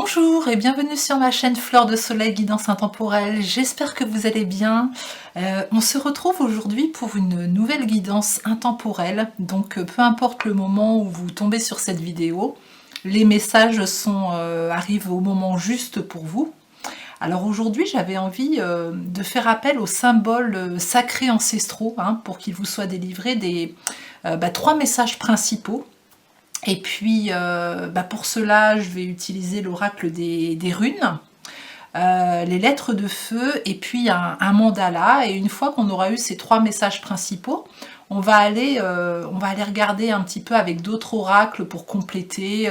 Bonjour et bienvenue sur ma chaîne Fleur de Soleil Guidance Intemporelle, j'espère que vous allez bien. On se retrouve aujourd'hui pour une nouvelle guidance intemporelle, donc peu importe le moment où vous tombez sur cette vidéo, les messages arrivent au moment juste pour vous. Alors aujourd'hui j'avais envie de faire appel aux symboles sacrés ancestraux pour qu'ils vous soient délivrés 3 messages principaux. Et puis pour cela je vais utiliser l'oracle des runes, les lettres de feu et puis un mandala. Et une fois qu'on aura eu ces 3 messages principaux, on va aller regarder un petit peu avec d'autres oracles pour compléter,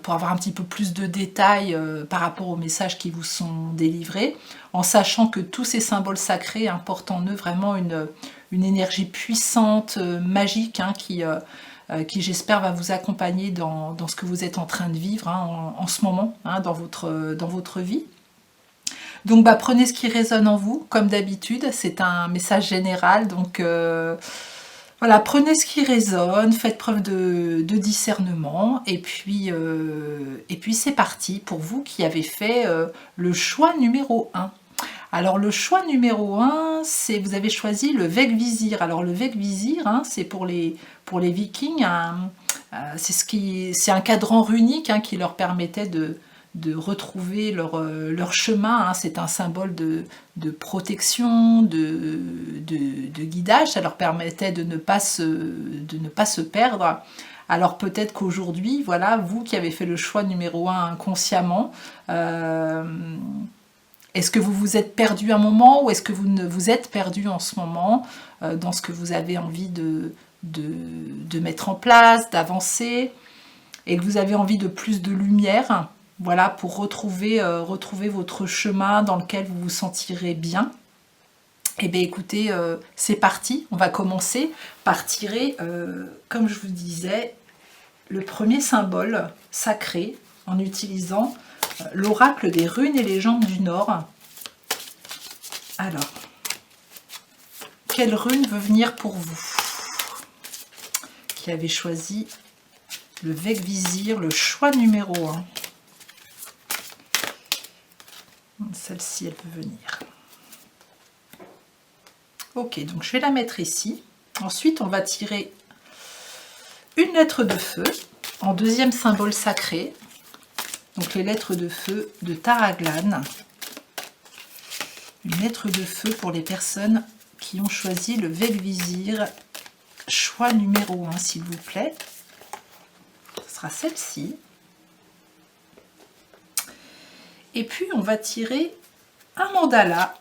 pour avoir un petit peu plus de détails par rapport aux messages qui vous sont délivrés, en sachant que tous ces symboles sacrés portent en eux vraiment une énergie puissante, magique, qui j'espère va vous accompagner dans ce que vous êtes en train de vivre en ce moment, dans votre vie. Donc prenez ce qui résonne en vous, comme d'habitude, c'est un message général, donc voilà, prenez ce qui résonne, faites preuve de discernement, et puis c'est parti pour vous qui avez fait le choix numéro 1. Alors le choix numéro 1, c'est vous avez choisi le Vegvisir. Alors le Vegvisir, c'est pour les Vikings, c'est un cadran runique qui leur permettait de retrouver leur chemin. C'est un symbole de protection, de guidage. Ça leur permettait de ne pas se perdre. Alors peut-être qu'aujourd'hui, voilà, vous qui avez fait le choix numéro 1 inconsciemment, est-ce que vous vous êtes perdu un moment ou est-ce que vous ne vous êtes perdu en ce moment dans ce que vous avez envie de mettre en place, d'avancer, et que vous avez envie de plus de lumière, voilà, pour retrouver votre chemin dans lequel vous vous sentirez bien? Eh bien écoutez, c'est parti, on va commencer par tirer, comme je vous disais, le premier symbole sacré en utilisant l'oracle des runes et légendes du Nord. Alors, quelle rune veut venir pour vous qui avez choisi le Vegvisir, le choix numéro 1? Celle-ci, elle peut venir. Ok, donc je vais la mettre ici. Ensuite, on va tirer une lettre de feu en deuxième symbole sacré. Donc les lettres de feu de Taraglan. Une lettre de feu pour les personnes qui ont choisi le Vegvisir, choix numéro 1, s'il vous plaît. Ce sera celle-ci. Et puis on va tirer un mandala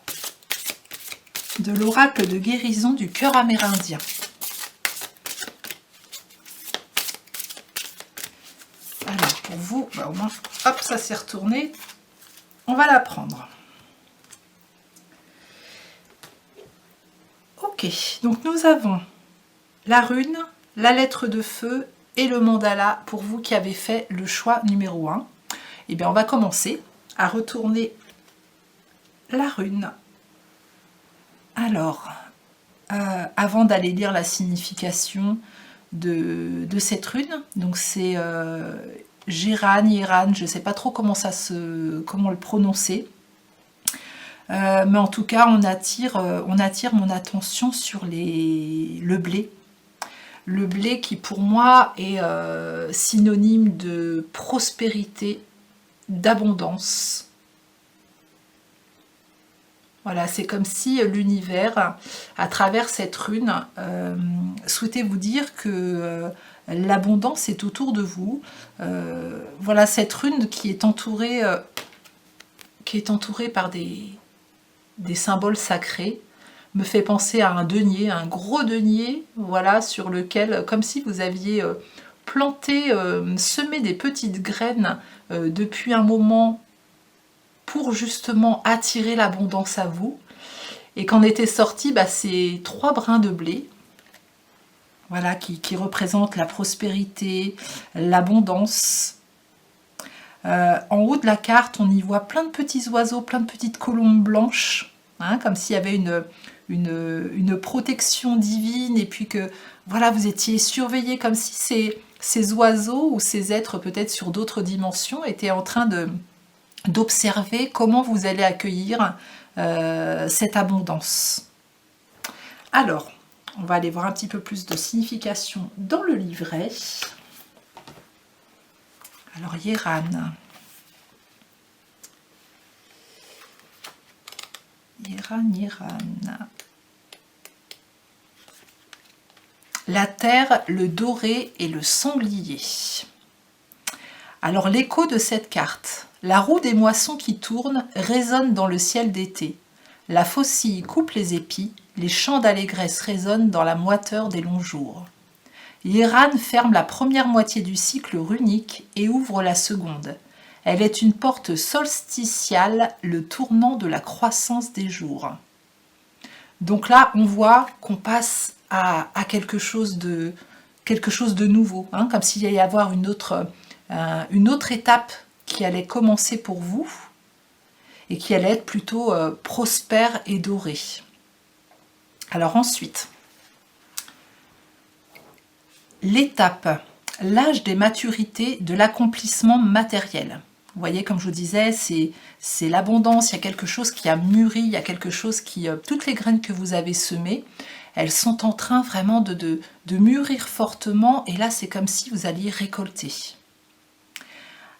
de l'oracle de guérison du cœur amérindien. Alors pour vous, au moins, hop, ça s'est retourné. On va la prendre. Ok, donc nous avons la rune, la lettre de feu et le mandala pour vous qui avez fait le choix numéro 1. Et bien on va commencer à retourner la rune. Alors, avant d'aller lire la signification de cette rune, donc c'est Gérane, Yeran, je ne sais pas trop comment le prononcer. Mais en tout cas, on attire mon attention sur le blé. Le blé qui pour moi est synonyme de prospérité, d'abondance. Voilà, c'est comme si l'univers, à travers cette rune, souhaitait vous dire que l'abondance est autour de vous. Voilà, cette rune qui est entourée par des symboles sacrés, me fait penser à un denier, un gros denier, voilà, sur lequel, comme si vous aviez planté, semé des petites graines depuis un moment pour justement attirer l'abondance à vous, et qu'en étaient sortis ces 3 brins de blé, voilà, qui représentent la prospérité, l'abondance. En haut de la carte, on y voit plein de petits oiseaux, plein de petites colombes blanches, comme s'il y avait une protection divine, et puis que voilà, vous étiez surveillés, comme si ces oiseaux ou ces êtres peut-être sur d'autres dimensions étaient en train d'observer comment vous allez accueillir cette abondance. Alors, on va aller voir un petit peu plus de signification dans le livret. Alors, Yeran. Yeran. La terre, le doré et le sanglier. Alors, l'écho de cette carte. La roue des moissons qui tourne résonne dans le ciel d'été. La faucille coupe les épis, les chants d'allégresse résonnent dans la moiteur des longs jours. Yeran ferme la première moitié du cycle runique et ouvre la seconde. Elle est une porte solsticiale, le tournant de la croissance des jours. Donc là, on voit qu'on passe à quelque chose de nouveau, hein, comme s'il allait y avoir une autre étape qui allait commencer pour vous et qui allait être plutôt prospère et dorée. Alors ensuite, l'étape, l'âge des maturités de l'accomplissement matériel. Vous voyez, comme je vous disais, c'est l'abondance, il y a quelque chose qui a mûri, il y a quelque chose qui... toutes les graines que vous avez semées, elles sont en train vraiment de mûrir fortement, et là c'est comme si vous alliez récolter.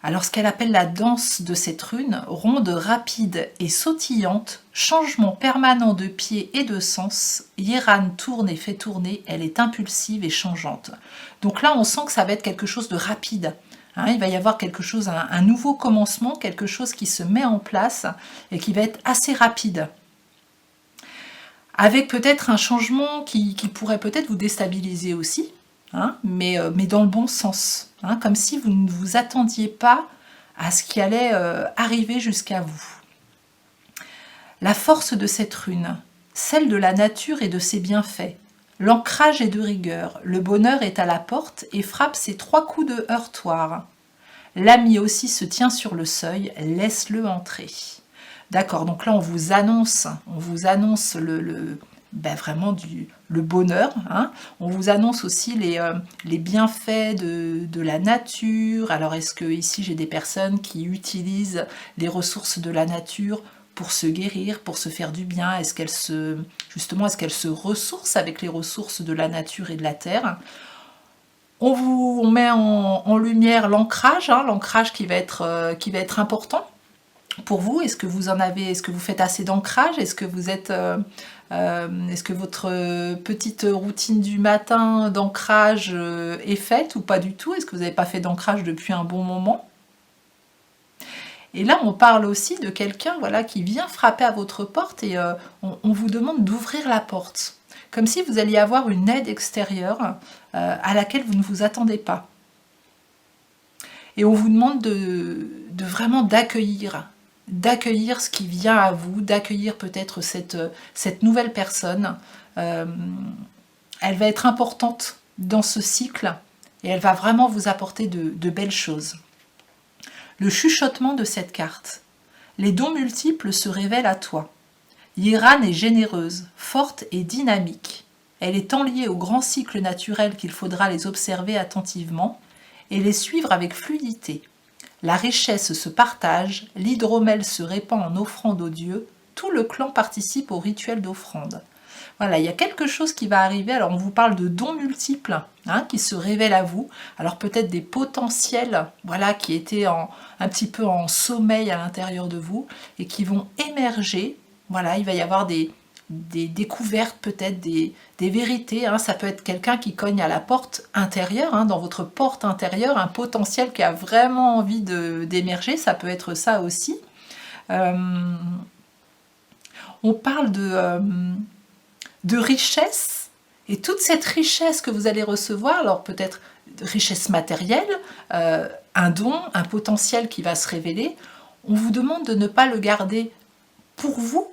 Alors ce qu'elle appelle la danse de cette rune, ronde, rapide et sautillante, changement permanent de pied et de sens, Yeran tourne et fait tourner, elle est impulsive et changeante. Donc là on sent que ça va être quelque chose de rapide, hein, il va y avoir quelque chose, un nouveau commencement, quelque chose qui se met en place et qui va être assez rapide. Avec peut-être un changement qui pourrait peut-être vous déstabiliser aussi, hein, mais dans le bon sens. Hein, comme si vous ne vous attendiez pas à ce qui allait arriver jusqu'à vous. La force de cette rune, celle de la nature et de ses bienfaits. L'ancrage est de rigueur, le bonheur est à la porte et frappe ses 3 coups de heurtoir. L'ami aussi se tient sur le seuil, laisse-le entrer. D'accord, donc là on vous annonce vraiment le bonheur, hein. On vous annonce aussi les bienfaits de la nature. Alors est-ce que ici j'ai des personnes qui utilisent les ressources de la nature pour se guérir, pour se faire du bien? Est-ce qu'elles se ressourcent avec les ressources de la nature et de la terre? On met en lumière l'ancrage, hein, l'ancrage qui va être important pour vous. Est-ce que vous en avez, est-ce que vous faites assez d'ancrage? Est-ce que vous êtes est-ce que votre petite routine du matin d'ancrage est faite ou pas du tout? Est-ce que vous n'avez pas fait d'ancrage depuis un bon moment? Et là, on parle aussi de quelqu'un, voilà, qui vient frapper à votre porte et on vous demande d'ouvrir la porte. Comme si vous alliez avoir une aide extérieure à laquelle vous ne vous attendez pas. Et on vous demande de vraiment d'accueillir ce qui vient à vous, d'accueillir peut-être cette nouvelle personne. Elle va être importante dans ce cycle et elle va vraiment vous apporter de belles choses. Le chuchotement de cette carte. Les dons multiples se révèlent à toi. Yeran est généreuse, forte et dynamique. Elle est tant liée au grand cycle naturel qu'il faudra les observer attentivement et les suivre avec fluidité. La richesse se partage, l'hydromel se répand en offrande aux dieux, tout le clan participe au rituel d'offrande. Voilà, il y a quelque chose qui va arriver. Alors on vous parle de dons multiples, hein, qui se révèlent à vous. Alors peut-être des potentiels, voilà, qui étaient un petit peu en sommeil à l'intérieur de vous et qui vont émerger. Voilà, il va y avoir des découvertes, peut-être des vérités, hein. Ça peut être quelqu'un qui cogne à la porte intérieure, hein, dans votre porte intérieure, un potentiel qui a vraiment envie d'émerger, ça peut être ça aussi. On parle de richesse, et toute cette richesse que vous allez recevoir, alors peut-être richesse matérielle, un don, un potentiel qui va se révéler, on vous demande de ne pas le garder pour vous,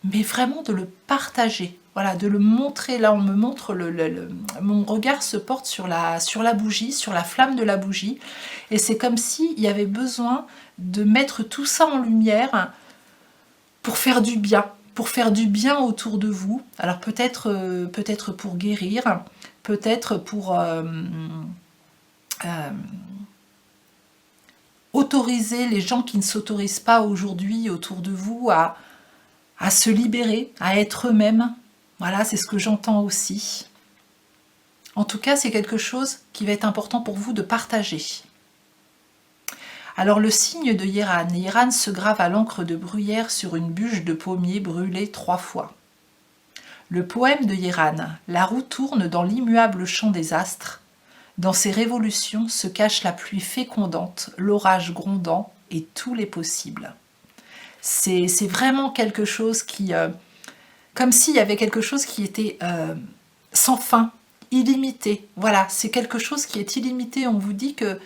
mais vraiment de le partager, voilà, de le montrer. Là on me montre, mon regard se porte sur la bougie, sur la flamme de la bougie, et c'est comme s'il y avait besoin de mettre tout ça en lumière pour faire du bien autour de vous. Alors peut-être pour guérir, peut-être euh, autoriser les gens qui ne s'autorisent pas aujourd'hui autour de vous à se libérer, à être eux-mêmes. Voilà, c'est ce que j'entends aussi. En tout cas, c'est quelque chose qui va être important pour vous de partager. Alors le signe de Hieran. Hieran se grave à l'encre de bruyère sur une bûche de pommier brûlée 3 fois. Le poème de Hieran. La roue tourne dans l'immuable champ des astres. Dans ces révolutions se cache la pluie fécondante, l'orage grondant et tous les possibles. C'est vraiment quelque chose qui... comme s'il y avait quelque chose qui était sans fin, illimité. Voilà, c'est quelque chose qui est illimité. On vous dit que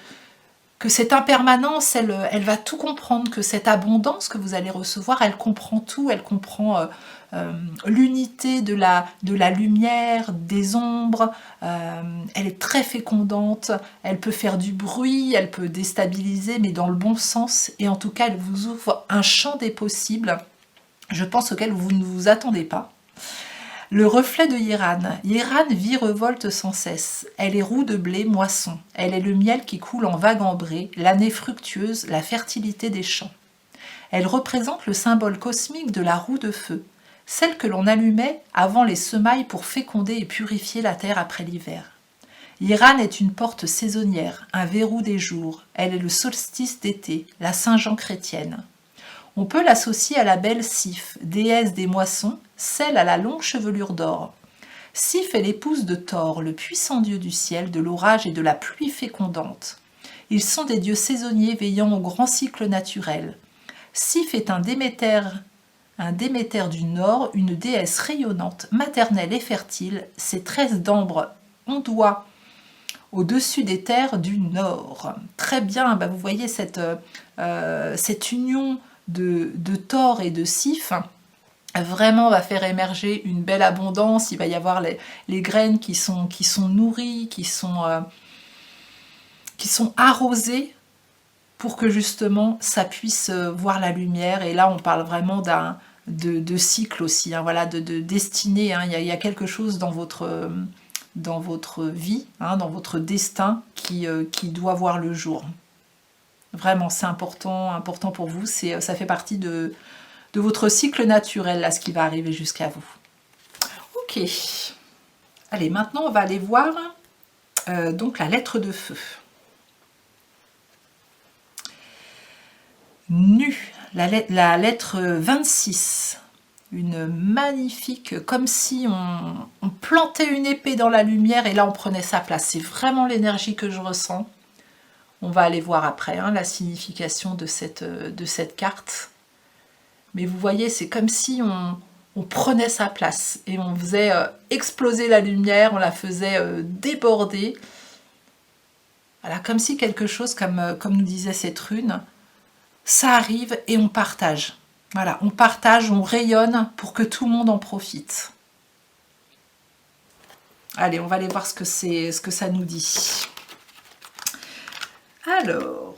cette impermanence, elle va tout comprendre, que cette abondance que vous allez recevoir, elle comprend tout, elle comprend l'unité de la lumière, des ombres, elle est très fécondante, elle peut faire du bruit, elle peut déstabiliser, mais dans le bon sens, et en tout cas, elle vous ouvre un champ des possibles, je pense, auquel vous ne vous attendez pas. Le reflet de Hieran. Hieran virevolte sans cesse. Elle est roue de blé, moisson. Elle est le miel qui coule en vagues ambrées, l'année fructueuse, la fertilité des champs. Elle représente le symbole cosmique de la roue de feu, celle que l'on allumait avant les semailles pour féconder et purifier la terre après l'hiver. Hieran est une porte saisonnière, un verrou des jours. Elle est le solstice d'été, la Saint-Jean chrétienne. On peut l'associer à la belle Sif, déesse des moissons, celle à la longue chevelure d'or. Sif est l'épouse de Thor, le puissant dieu du ciel, de l'orage et de la pluie fécondante. Ils sont des dieux saisonniers veillant au grand cycle naturel. Sif est un Déméter du Nord, une déesse rayonnante, maternelle et fertile. Ses tresses d'ambre ondoient au-dessus des terres du Nord. Très bien, vous voyez cette union de Thor et de Sif vraiment va faire émerger une belle abondance. Il va y avoir les graines qui sont nourries, qui sont arrosées pour que justement ça puisse voir la lumière. Et là on parle vraiment de cycle aussi, hein, voilà, de destinée, hein. Il y a quelque chose dans votre vie, hein, dans votre destin qui doit voir le jour. Vraiment, c'est important pour vous. Ça fait partie de votre cycle naturel, là, ce qui va arriver jusqu'à vous. Ok. Allez, maintenant, on va aller voir donc la lettre de feu. Nu, la lettre 26. Une magnifique, comme si on plantait une épée dans la lumière et là, on prenait sa place. C'est vraiment l'énergie que je ressens. On va aller voir après hein, la signification de cette carte. Mais vous voyez, c'est comme si on prenait sa place et on faisait exploser la lumière, on la faisait déborder. Voilà, comme si quelque chose, comme nous disait cette rune, ça arrive et on partage. Voilà, on partage, on rayonne pour que tout le monde en profite. Allez, on va aller voir ce que ça nous dit. Alors,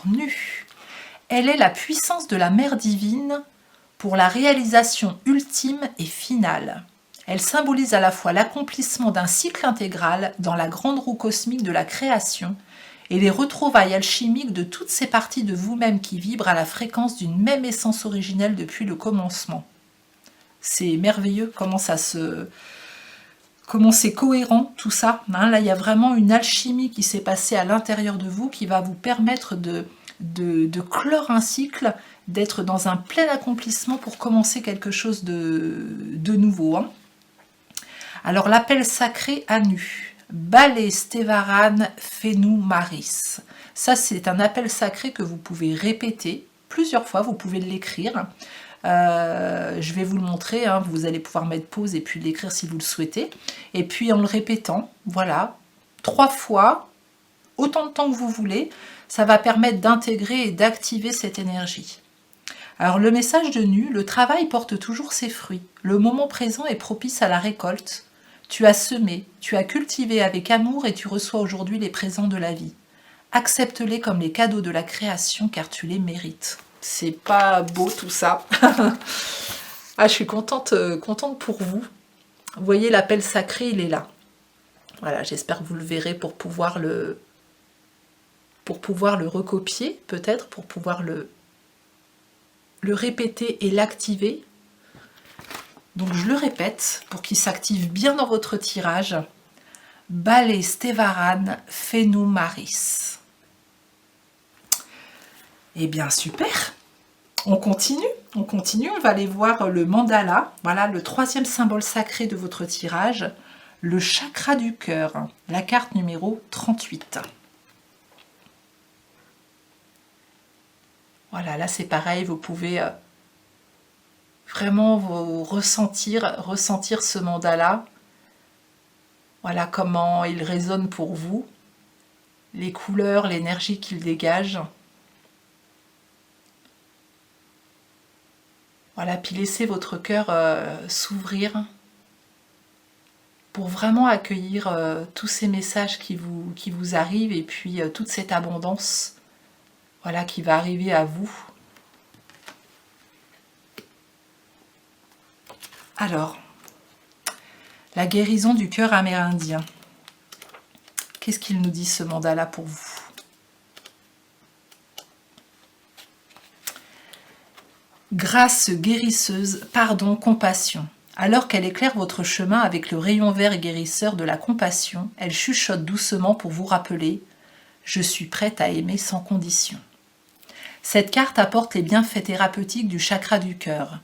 Nu. Elle est la puissance de la mère divine pour la réalisation ultime et finale. Elle symbolise à la fois l'accomplissement d'un cycle intégral dans la grande roue cosmique de la création et les retrouvailles alchimiques de toutes ces parties de vous-même qui vibrent à la fréquence d'une même essence originelle depuis le commencement. C'est merveilleux comment c'est cohérent tout ça. Hein, là, il y a vraiment une alchimie qui s'est passée à l'intérieur de vous qui va vous permettre de clore un cycle, d'être dans un plein accomplissement pour commencer quelque chose de nouveau. Hein. Alors, l'appel sacré à Nu. Balé Stevaran Fenu Maris. Ça, c'est un appel sacré que vous pouvez répéter plusieurs fois, vous pouvez l'écrire. Je vais vous le montrer, hein, vous allez pouvoir mettre pause et puis l'écrire si vous le souhaitez. Et puis en le répétant, voilà, 3 fois, autant de temps que vous voulez, ça va permettre d'intégrer et d'activer cette énergie. Alors le message de Nu, le travail porte toujours ses fruits. Le moment présent est propice à la récolte. Tu as semé, tu as cultivé avec amour et tu reçois aujourd'hui les présents de la vie. Accepte-les comme les cadeaux de la création car tu les mérites. C'est pas beau tout ça. Ah, je suis contente pour vous. Vous voyez, l'appel sacré, il est là. Voilà, j'espère que vous le verrez pour pouvoir le recopier, peut-être, pour pouvoir le répéter et l'activer. Donc je le répète, pour qu'il s'active bien dans votre tirage. Bale Stevaran Fenu Maris. Eh bien, super. On continue, on va aller voir le mandala. Voilà, le troisième symbole sacré de votre tirage, le chakra du cœur, la carte numéro 38. Voilà, là c'est pareil, vous pouvez vraiment vous ressentir ce mandala. Voilà comment il résonne pour vous, les couleurs, l'énergie qu'il dégage. Voilà, puis laissez votre cœur s'ouvrir pour vraiment accueillir tous ces messages qui vous arrivent et puis toute cette abondance, voilà, qui va arriver à vous. Alors, la guérison du cœur amérindien. Qu'est-ce qu'il nous dit ce mandala pour vous? Grâce guérisseuse, pardon, compassion. Alors qu'elle éclaire votre chemin avec le rayon vert guérisseur de la compassion, elle chuchote doucement pour vous rappeler « Je suis prête à aimer sans condition ». Cette carte apporte les bienfaits thérapeutiques du chakra du cœur.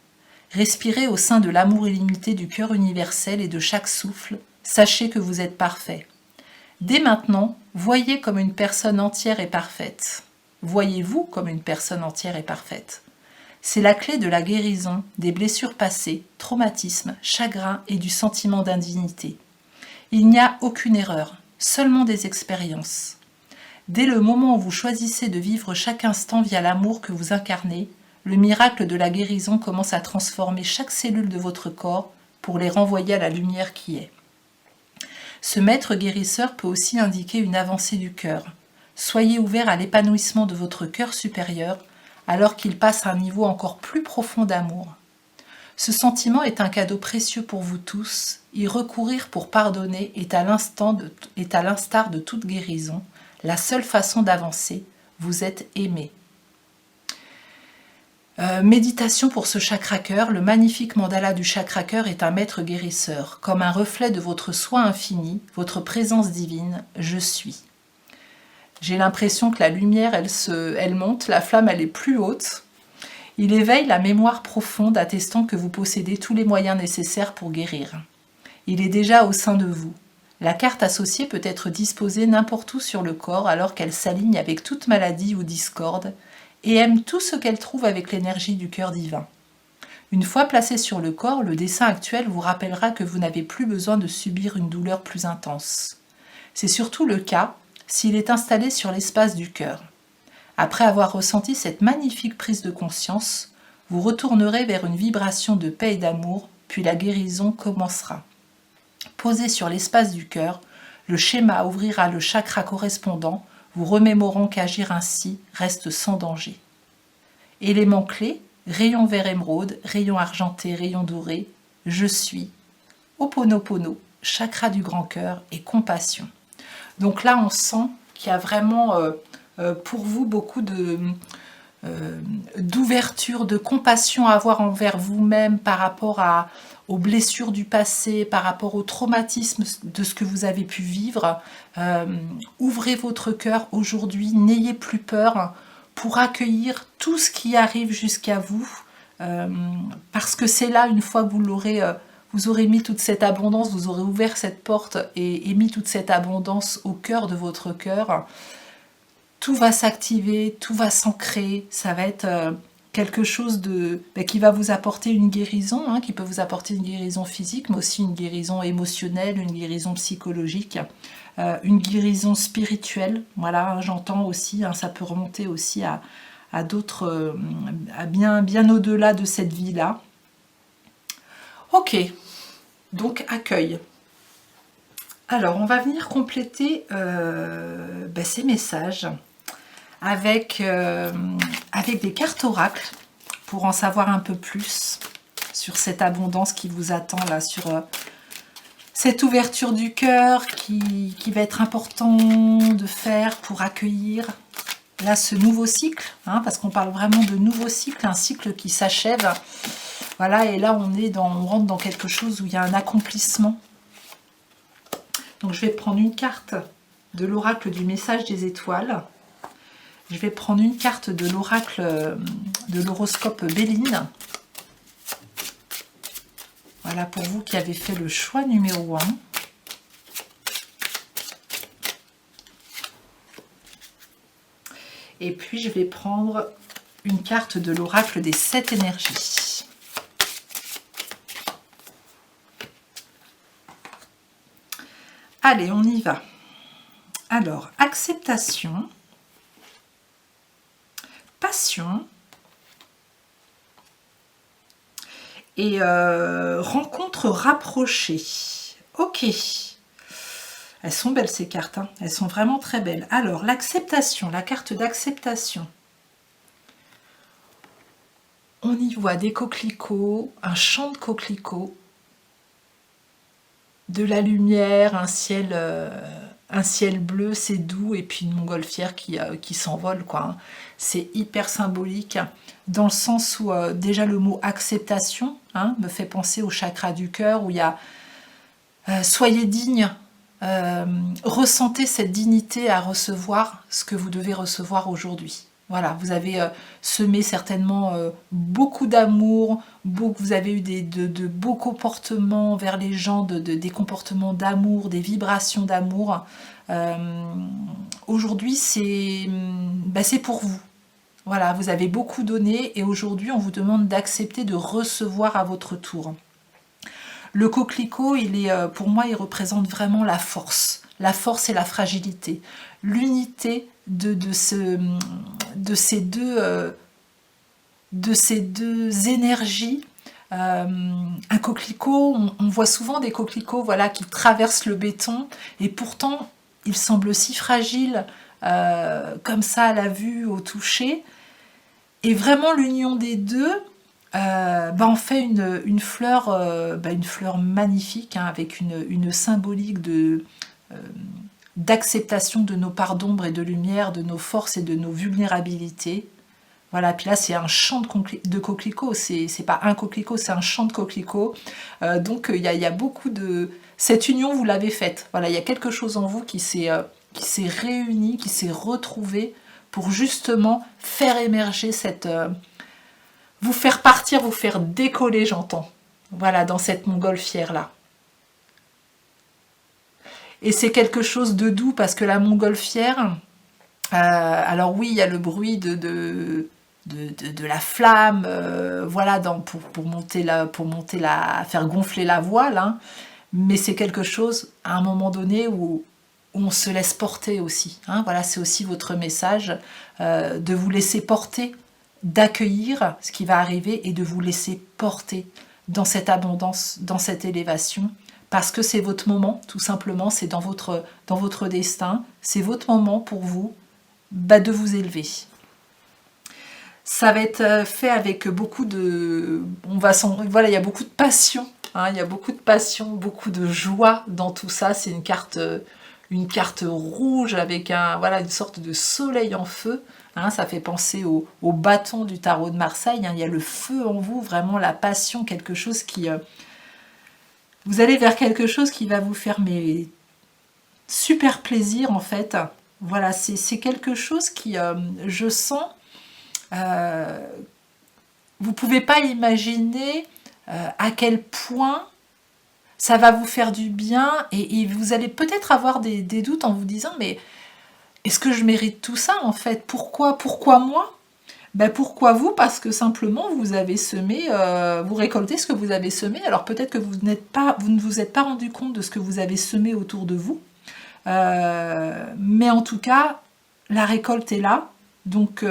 Respirez au sein de l'amour illimité du cœur universel et de chaque souffle, sachez que vous êtes parfait. Dès maintenant, voyez comme une personne entière et parfaite. Voyez-vous comme une personne entière et parfaite. C'est la clé de la guérison des blessures passées, traumatismes, chagrins et du sentiment d'indignité. Il n'y a aucune erreur, seulement des expériences. Dès le moment où vous choisissez de vivre chaque instant via l'amour que vous incarnez, le miracle de la guérison commence à transformer chaque cellule de votre corps pour les renvoyer à la lumière qui est. Ce maître guérisseur peut aussi indiquer une avancée du cœur. Soyez ouvert à l'épanouissement de votre cœur supérieur alors qu'il passe à un niveau encore plus profond d'amour. Ce sentiment est un cadeau précieux pour vous tous. Y recourir pour pardonner est à l'instar de toute guérison, la seule façon d'avancer. Vous êtes aimé. Méditation pour ce chakra-cœur. Le magnifique mandala du chakra-cœur est un maître guérisseur. Comme un reflet de votre soi infini, votre présence divine, je suis. J'ai l'impression que la lumière, elle monte, la flamme, elle est plus haute. Il éveille la mémoire profonde, attestant que vous possédez tous les moyens nécessaires pour guérir. Il est déjà au sein de vous. La carte associée peut être disposée n'importe où sur le corps alors qu'elle s'aligne avec toute maladie ou discorde et aime tout ce qu'elle trouve avec l'énergie du cœur divin. Une fois placée sur le corps, le dessin actuel vous rappellera que vous n'avez plus besoin de subir une douleur plus intense. C'est surtout le cas s'il est installé sur l'espace du cœur. Après avoir ressenti cette magnifique prise de conscience, vous retournerez vers une vibration de paix et d'amour, puis la guérison commencera. Posé sur l'espace du cœur, le schéma ouvrira le chakra correspondant, vous remémorant qu'agir ainsi reste sans danger. Éléments clés, rayon vert émeraude, rayon argenté, rayon doré, je suis, Ho'oponopono, chakra du grand cœur et compassion. Donc là, on sent qu'il y a vraiment pour vous beaucoup d'ouverture, de compassion à avoir envers vous-même par rapport aux blessures du passé, par rapport au traumatisme de ce que vous avez pu vivre. Ouvrez votre cœur aujourd'hui, n'ayez plus peur pour accueillir tout ce qui arrive jusqu'à vous, parce que c'est là, une fois que vous aurez mis toute cette abondance, vous aurez ouvert cette porte et mis toute cette abondance au cœur de votre cœur, tout va s'activer, tout va s'ancrer, ça va être quelque chose qui va vous apporter une guérison, qui peut vous apporter une guérison physique, mais aussi une guérison émotionnelle, une guérison psychologique, une guérison spirituelle, voilà, j'entends aussi, ça peut remonter aussi à d'autres, à bien au-delà de cette vie-là. Ok, donc accueil. Alors, on va venir compléter ces messages avec des cartes oracles pour en savoir un peu plus sur cette abondance qui vous attend là, sur Cette ouverture du cœur qui va être important de faire pour accueillir là ce nouveau cycle, hein, parce qu'on parle vraiment de nouveau cycle, un cycle qui s'achève. Voilà, et là on rentre dans quelque chose où il y a un accomplissement. Donc je vais prendre une carte de l'oracle du message des étoiles. Je vais prendre une carte de l'oracle de l'horoscope Béline. Voilà pour vous qui avez fait le choix numéro 1. Et puis je vais prendre une carte de l'oracle des 7 énergies. Allez, on y va. Alors, acceptation, passion et rencontre rapprochée. Ok. Elles sont belles ces cartes, hein. Elles sont vraiment très belles. Alors, l'acceptation, la carte d'acceptation. On y voit des coquelicots, un champ de coquelicots, de la lumière, un ciel bleu, c'est doux, et puis une montgolfière qui s'envole, quoi, hein. C'est hyper symbolique, dans le sens où déjà le mot acceptation, hein, me fait penser au chakra du cœur, où il y a soyez digne, ressentez cette dignité à recevoir ce que vous devez recevoir aujourd'hui. Voilà, vous avez semé certainement beaucoup d'amour, vous avez eu de beaux comportements vers les gens, des comportements d'amour, des vibrations d'amour. Aujourd'hui, c'est pour vous. Voilà, vous avez beaucoup donné et aujourd'hui, on vous demande d'accepter de recevoir à votre tour. Le coquelicot, pour moi, il représente vraiment la force et la fragilité, l'unité de ces deux énergies. Un coquelicot, on voit souvent des coquelicots, voilà, qui traversent le béton et pourtant ils semblent si fragiles comme ça à la vue, au toucher, et vraiment l'union des deux en fait une fleur magnifique, hein, avec une symbolique d'acceptation de nos parts d'ombre et de lumière, de nos forces et de nos vulnérabilités. Voilà, puis là c'est un champ de coquelicots, c'est pas un coquelicot, c'est un champ de coquelicots. Donc il y a beaucoup de... Cette union, vous l'avez faite. Voilà, il y a quelque chose en vous qui s'est réuni, qui s'est retrouvé pour justement faire émerger vous faire partir, vous faire décoller, j'entends. Voilà, dans cette montgolfière-là. Et c'est quelque chose de doux parce que la montgolfière, alors oui, il y a le bruit de la flamme, voilà, pour monter faire gonfler la voile, hein, mais c'est quelque chose, à un moment donné, où on se laisse porter aussi, hein, voilà, c'est aussi votre message, de vous laisser porter, d'accueillir ce qui va arriver et de vous laisser porter dans cette abondance, dans cette élévation, parce que c'est votre moment, tout simplement, c'est dans votre destin, c'est votre moment pour vous de vous élever. Ça va être fait avec beaucoup de... Voilà, il y a beaucoup de passion, hein, il y a beaucoup de passion, beaucoup de joie dans tout ça. C'est une carte rouge avec une sorte de soleil en feu. Hein, ça fait penser au bâton du tarot de Marseille. Hein, il y a le feu en vous, vraiment la passion, quelque chose qui... vous allez vers quelque chose qui va vous faire super plaisir, en fait. Voilà, c'est quelque chose qui, je sens... vous pouvez pas imaginer à quel point ça va vous faire du bien, et vous allez peut-être avoir des doutes en vous disant, mais est-ce que je mérite tout ça, en fait? Pourquoi moi? Pourquoi vous? Parce que simplement vous avez semé, vous récoltez ce que vous avez semé. Alors peut-être que vous ne vous êtes pas rendu compte de ce que vous avez semé autour de vous, mais en tout cas la récolte est là. Donc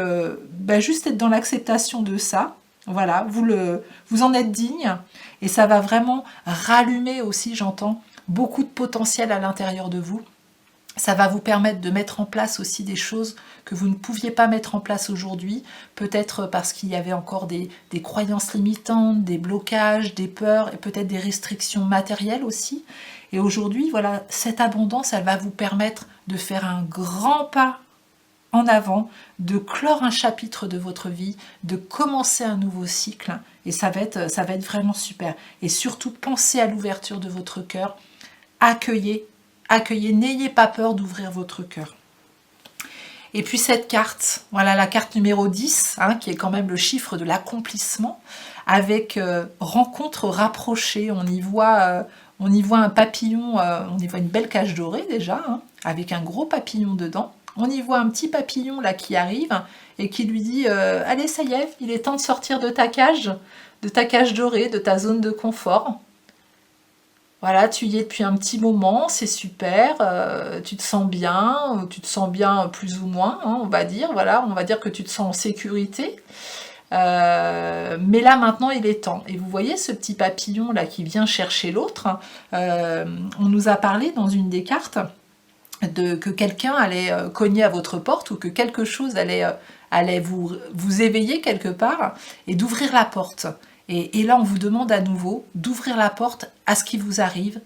juste être dans l'acceptation de ça, voilà, vous en êtes digne, et ça va vraiment rallumer aussi, j'entends, beaucoup de potentiel à l'intérieur de vous. Ça va vous permettre de mettre en place aussi des choses que vous ne pouviez pas mettre en place aujourd'hui, peut-être parce qu'il y avait encore des croyances limitantes, des blocages, des peurs et peut-être des restrictions matérielles aussi. Et aujourd'hui, voilà, cette abondance, elle va vous permettre de faire un grand pas en avant, de clore un chapitre de votre vie, de commencer un nouveau cycle, et ça va être vraiment super. Et surtout, pensez à l'ouverture de votre cœur, accueillez, n'ayez pas peur d'ouvrir votre cœur. Et puis cette carte, voilà la carte numéro 10, hein, qui est quand même le chiffre de l'accomplissement, avec rencontre rapprochée, on y voit un papillon, on y voit une belle cage dorée déjà, hein, avec un gros papillon dedans. On y voit un petit papillon là qui arrive et qui lui dit allez, ça y est, il est temps de sortir de ta cage dorée, de ta zone de confort. Voilà, tu y es depuis un petit moment, c'est super, tu te sens bien plus ou moins, hein, on va dire, voilà, on va dire que tu te sens en sécurité. Mais là maintenant il est temps. Et vous voyez ce petit papillon là qui vient chercher l'autre, on nous a parlé dans une des cartes que quelqu'un allait cogner à votre porte ou que quelque chose allait vous éveiller quelque part et d'ouvrir la porte. Et là, on vous demande à nouveau d'ouvrir la porte à ce qui vous arrive,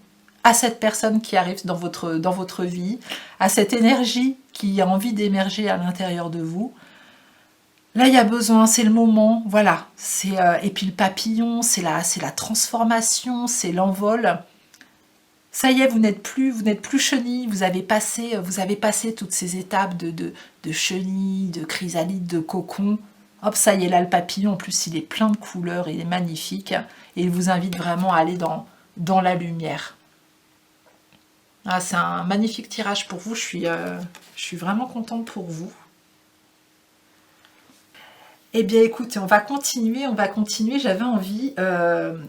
à cette personne qui arrive dans votre vie, à cette énergie qui a envie d'émerger à l'intérieur de vous. Là, il y a besoin, c'est le moment, voilà. Et puis le papillon, c'est la transformation, c'est l'envol. Ça y est, vous n'êtes plus chenille, vous avez passé toutes ces étapes de chenille, de chrysalide, de cocon. Hop, ça y est, là, le papillon, en plus, il est plein de couleurs, il est magnifique. Et il vous invite vraiment à aller dans la lumière. Ah, c'est un magnifique tirage pour vous, je suis vraiment contente pour vous. Eh bien écoutez, on va continuer, j'avais envie,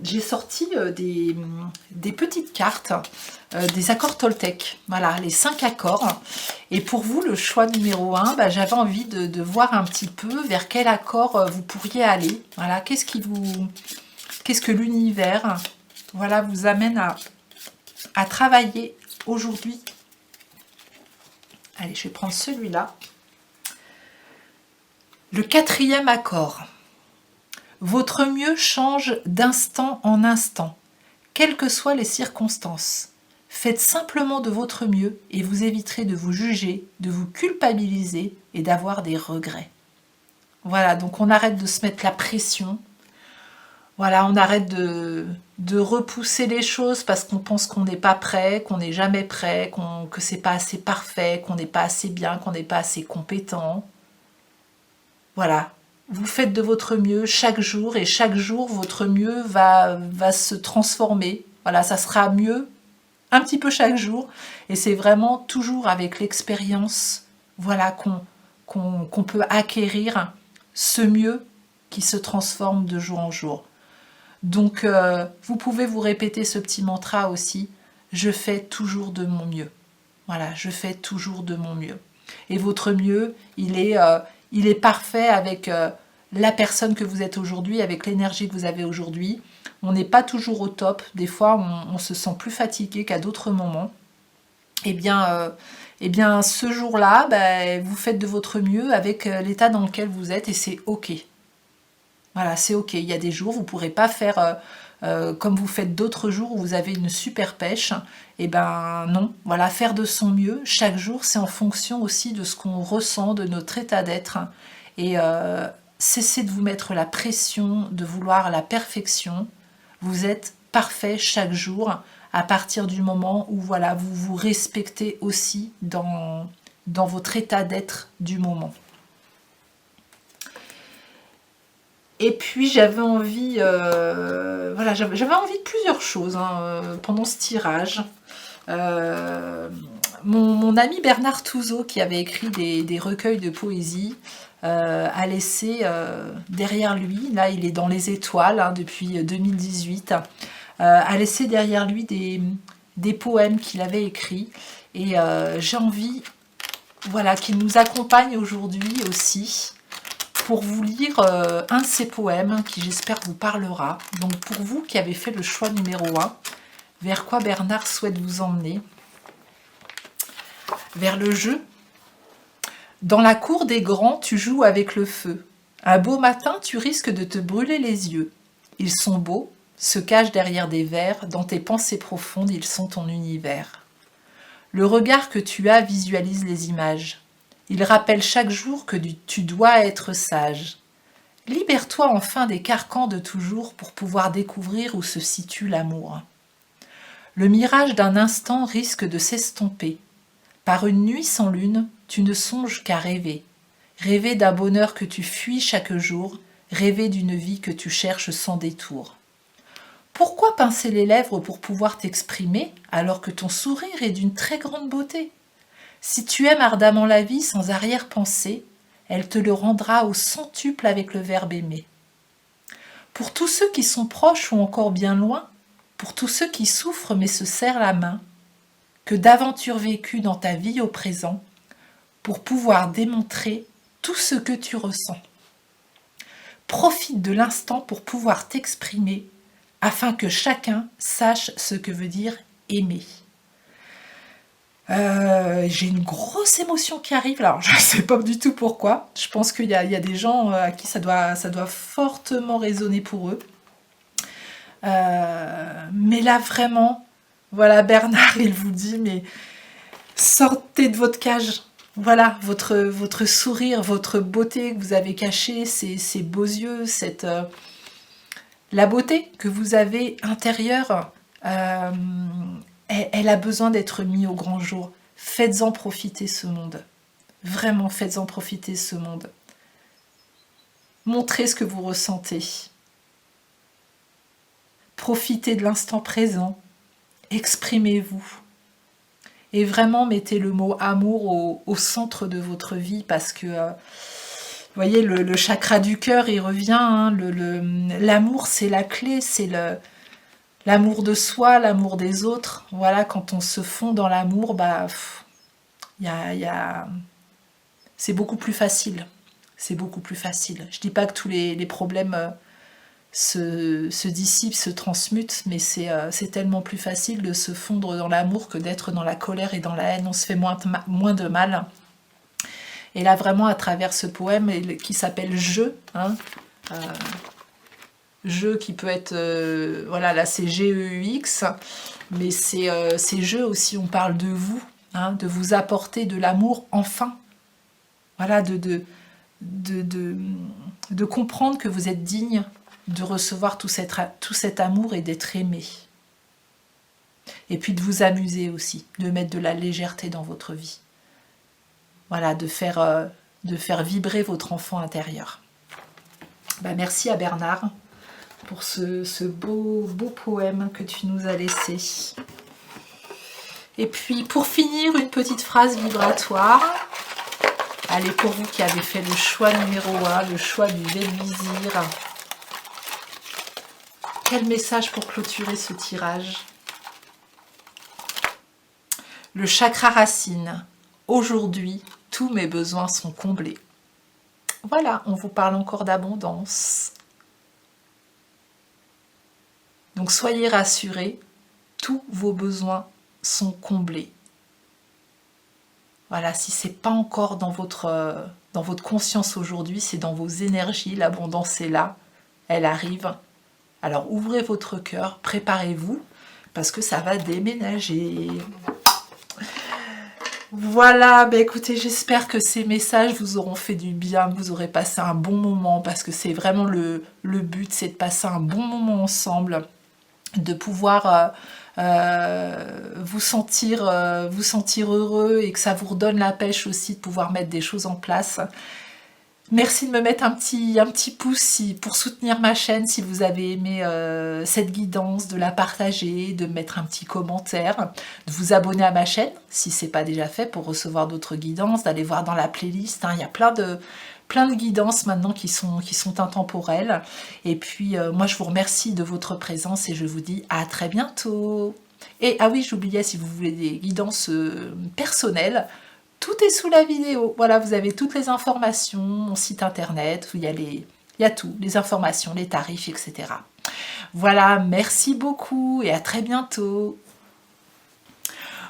j'ai sorti des petites cartes, des accords Toltec, voilà, les 5 accords, et pour vous, le choix numéro 1, bah, j'avais envie de voir un petit peu vers quel accord vous pourriez aller, voilà, qu'est-ce que l'univers, voilà, vous amène à travailler aujourd'hui. Allez, je vais prendre celui-là. Le 4e accord. Votre mieux change d'instant en instant, quelles que soient les circonstances. Faites simplement de votre mieux et vous éviterez de vous juger, de vous culpabiliser et d'avoir des regrets. Voilà, donc on arrête de se mettre la pression. Voilà, on arrête de repousser les choses parce qu'on pense qu'on n'est pas prêt, qu'on n'est jamais prêt, que c'est pas assez parfait, qu'on n'est pas assez bien, qu'on n'est pas assez compétent. Voilà, vous faites de votre mieux chaque jour et chaque jour, votre mieux va se transformer. Voilà, ça sera mieux un petit peu chaque jour et c'est vraiment toujours avec l'expérience, voilà, qu'on peut acquérir ce mieux qui se transforme de jour en jour. Donc, vous pouvez vous répéter ce petit mantra aussi, je fais toujours de mon mieux. Voilà, je fais toujours de mon mieux. Et votre mieux, il est parfait avec la personne que vous êtes aujourd'hui, avec l'énergie que vous avez aujourd'hui. On n'est pas toujours au top. Des fois, on se sent plus fatigué qu'à d'autres moments. Eh bien, ce jour-là, vous faites de votre mieux avec l'état dans lequel vous êtes et c'est OK. Voilà, c'est OK. Il y a des jours, vous ne pourrez pas faire comme vous faites d'autres jours où vous avez une super pêche. Eh ben non, voilà, faire de son mieux chaque jour, c'est en fonction aussi de ce qu'on ressent, de notre état d'être. Et cessez de vous mettre la pression, de vouloir la perfection. Vous êtes parfait chaque jour à partir du moment où voilà, vous vous respectez aussi dans votre état d'être du moment. Et puis j'avais envie, voilà, j'avais envie de plusieurs choses pendant ce tirage. Mon ami Bernard Touzeau, qui avait écrit des recueils de poésie, a laissé derrière lui, là il est dans les étoiles depuis 2018, a laissé derrière lui des poèmes qu'il avait écrits. Et j'ai envie, voilà, qu'il nous accompagne aujourd'hui aussi, pour vous lire un de ces poèmes qui j'espère vous parlera. Donc pour vous qui avez fait le choix numéro 1, vers quoi Bernard souhaite vous emmener. vers le jeu. Dans la cour des grands, tu joues avec le feu. Un beau matin, tu risques de te brûler les yeux. Ils sont beaux, se cachent derrière des verres, dans tes pensées profondes, ils sont ton univers. Le regard que tu as visualise les images. Il rappelle chaque jour que tu dois être sage. Libère-toi enfin des carcans de toujours pour pouvoir découvrir où se situe l'amour. Le mirage d'un instant risque de s'estomper. Par une nuit sans lune, tu ne songes qu'à rêver. Rêver d'un bonheur que tu fuis chaque jour, rêver d'une vie que tu cherches sans détour. Pourquoi pincer les lèvres pour pouvoir t'exprimer alors que ton sourire est d'une très grande beauté? Si tu aimes ardemment la vie sans arrière-pensée, elle te le rendra au centuple avec le verbe aimer. Pour tous ceux qui sont proches ou encore bien loin, pour tous ceux qui souffrent mais se serrent la main, que d'aventures vécues dans ta vie au présent, pour pouvoir démontrer tout ce que tu ressens. Profite de l'instant pour pouvoir t'exprimer, afin que chacun sache ce que veut dire aimer. J'ai une grosse émotion qui arrive, alors je ne sais pas du tout pourquoi. Je pense qu'il y a des gens à qui ça doit fortement résonner pour eux. Mais là vraiment, voilà, Bernard, il vous dit, mais sortez de votre cage. Voilà, votre sourire, votre beauté que vous avez cachée, ces beaux yeux, la beauté que vous avez intérieure, elle a besoin d'être mise au grand jour. Faites-en profiter ce monde. Vraiment, faites-en profiter ce monde. Montrez ce que vous ressentez. Profitez de l'instant présent. Exprimez-vous. Et vraiment, mettez le mot amour au centre de votre vie parce que, vous voyez, le chakra du cœur, il revient. Hein, l'amour, c'est la clé, c'est l'amour de soi, l'amour des autres. Voilà, quand on se fond dans l'amour, bah, c'est beaucoup plus facile. C'est beaucoup plus facile. Je dis pas que tous les problèmes se dissipent, se transmutent, mais c'est tellement plus facile de se fondre dans l'amour que d'être dans la colère et dans la haine. On se fait moins de mal. Et là, vraiment, à travers ce poème qui s'appelle « Je », hein, jeu qui peut être, voilà, là c'est G-E-U-X, mais c'est jeu aussi, on parle de vous, hein, de vous apporter de l'amour enfin, voilà, de comprendre que vous êtes digne de recevoir tout cet amour et d'être aimé. Et puis de vous amuser aussi, de mettre de la légèreté dans votre vie. Voilà, de faire vibrer votre enfant intérieur. Bah, merci à Bernard pour ce beau poème que tu nous as laissé. Et puis pour finir, une petite phrase vibratoire. Allez, pour vous qui avez fait le choix numéro 1, le choix du Velvizir. Quel message pour clôturer ce tirage? Le chakra racine. Aujourd'hui, tous mes besoins sont comblés. Voilà, on vous parle encore d'abondance. Donc soyez rassurés, tous vos besoins sont comblés. Voilà, si ce n'est pas encore dans votre conscience aujourd'hui, c'est dans vos énergies, l'abondance est là, elle arrive. Alors ouvrez votre cœur, préparez-vous, parce que ça va déménager. Voilà, bah écoutez, j'espère que ces messages vous auront fait du bien, que vous aurez passé un bon moment, parce que c'est vraiment le but, c'est de passer un bon moment ensemble, de pouvoir vous sentir heureux et que ça vous redonne la pêche aussi de pouvoir mettre des choses en place. Merci de me mettre un petit pouce pour soutenir ma chaîne si vous avez aimé cette guidance, de la partager, de mettre un petit commentaire, de vous abonner à ma chaîne si ce n'est pas déjà fait pour recevoir d'autres guidances, d'aller voir dans la playlist. Hein, il y a plein de guidances maintenant qui sont intemporelles. Et puis moi je vous remercie de votre présence et je vous dis à très bientôt. Et ah oui, j'oubliais, si vous voulez des guidances personnelles, tout est sous la vidéo. Voilà, vous avez toutes les informations, mon site internet, où il y a tout, les informations, les tarifs, etc. Voilà, merci beaucoup et à très bientôt.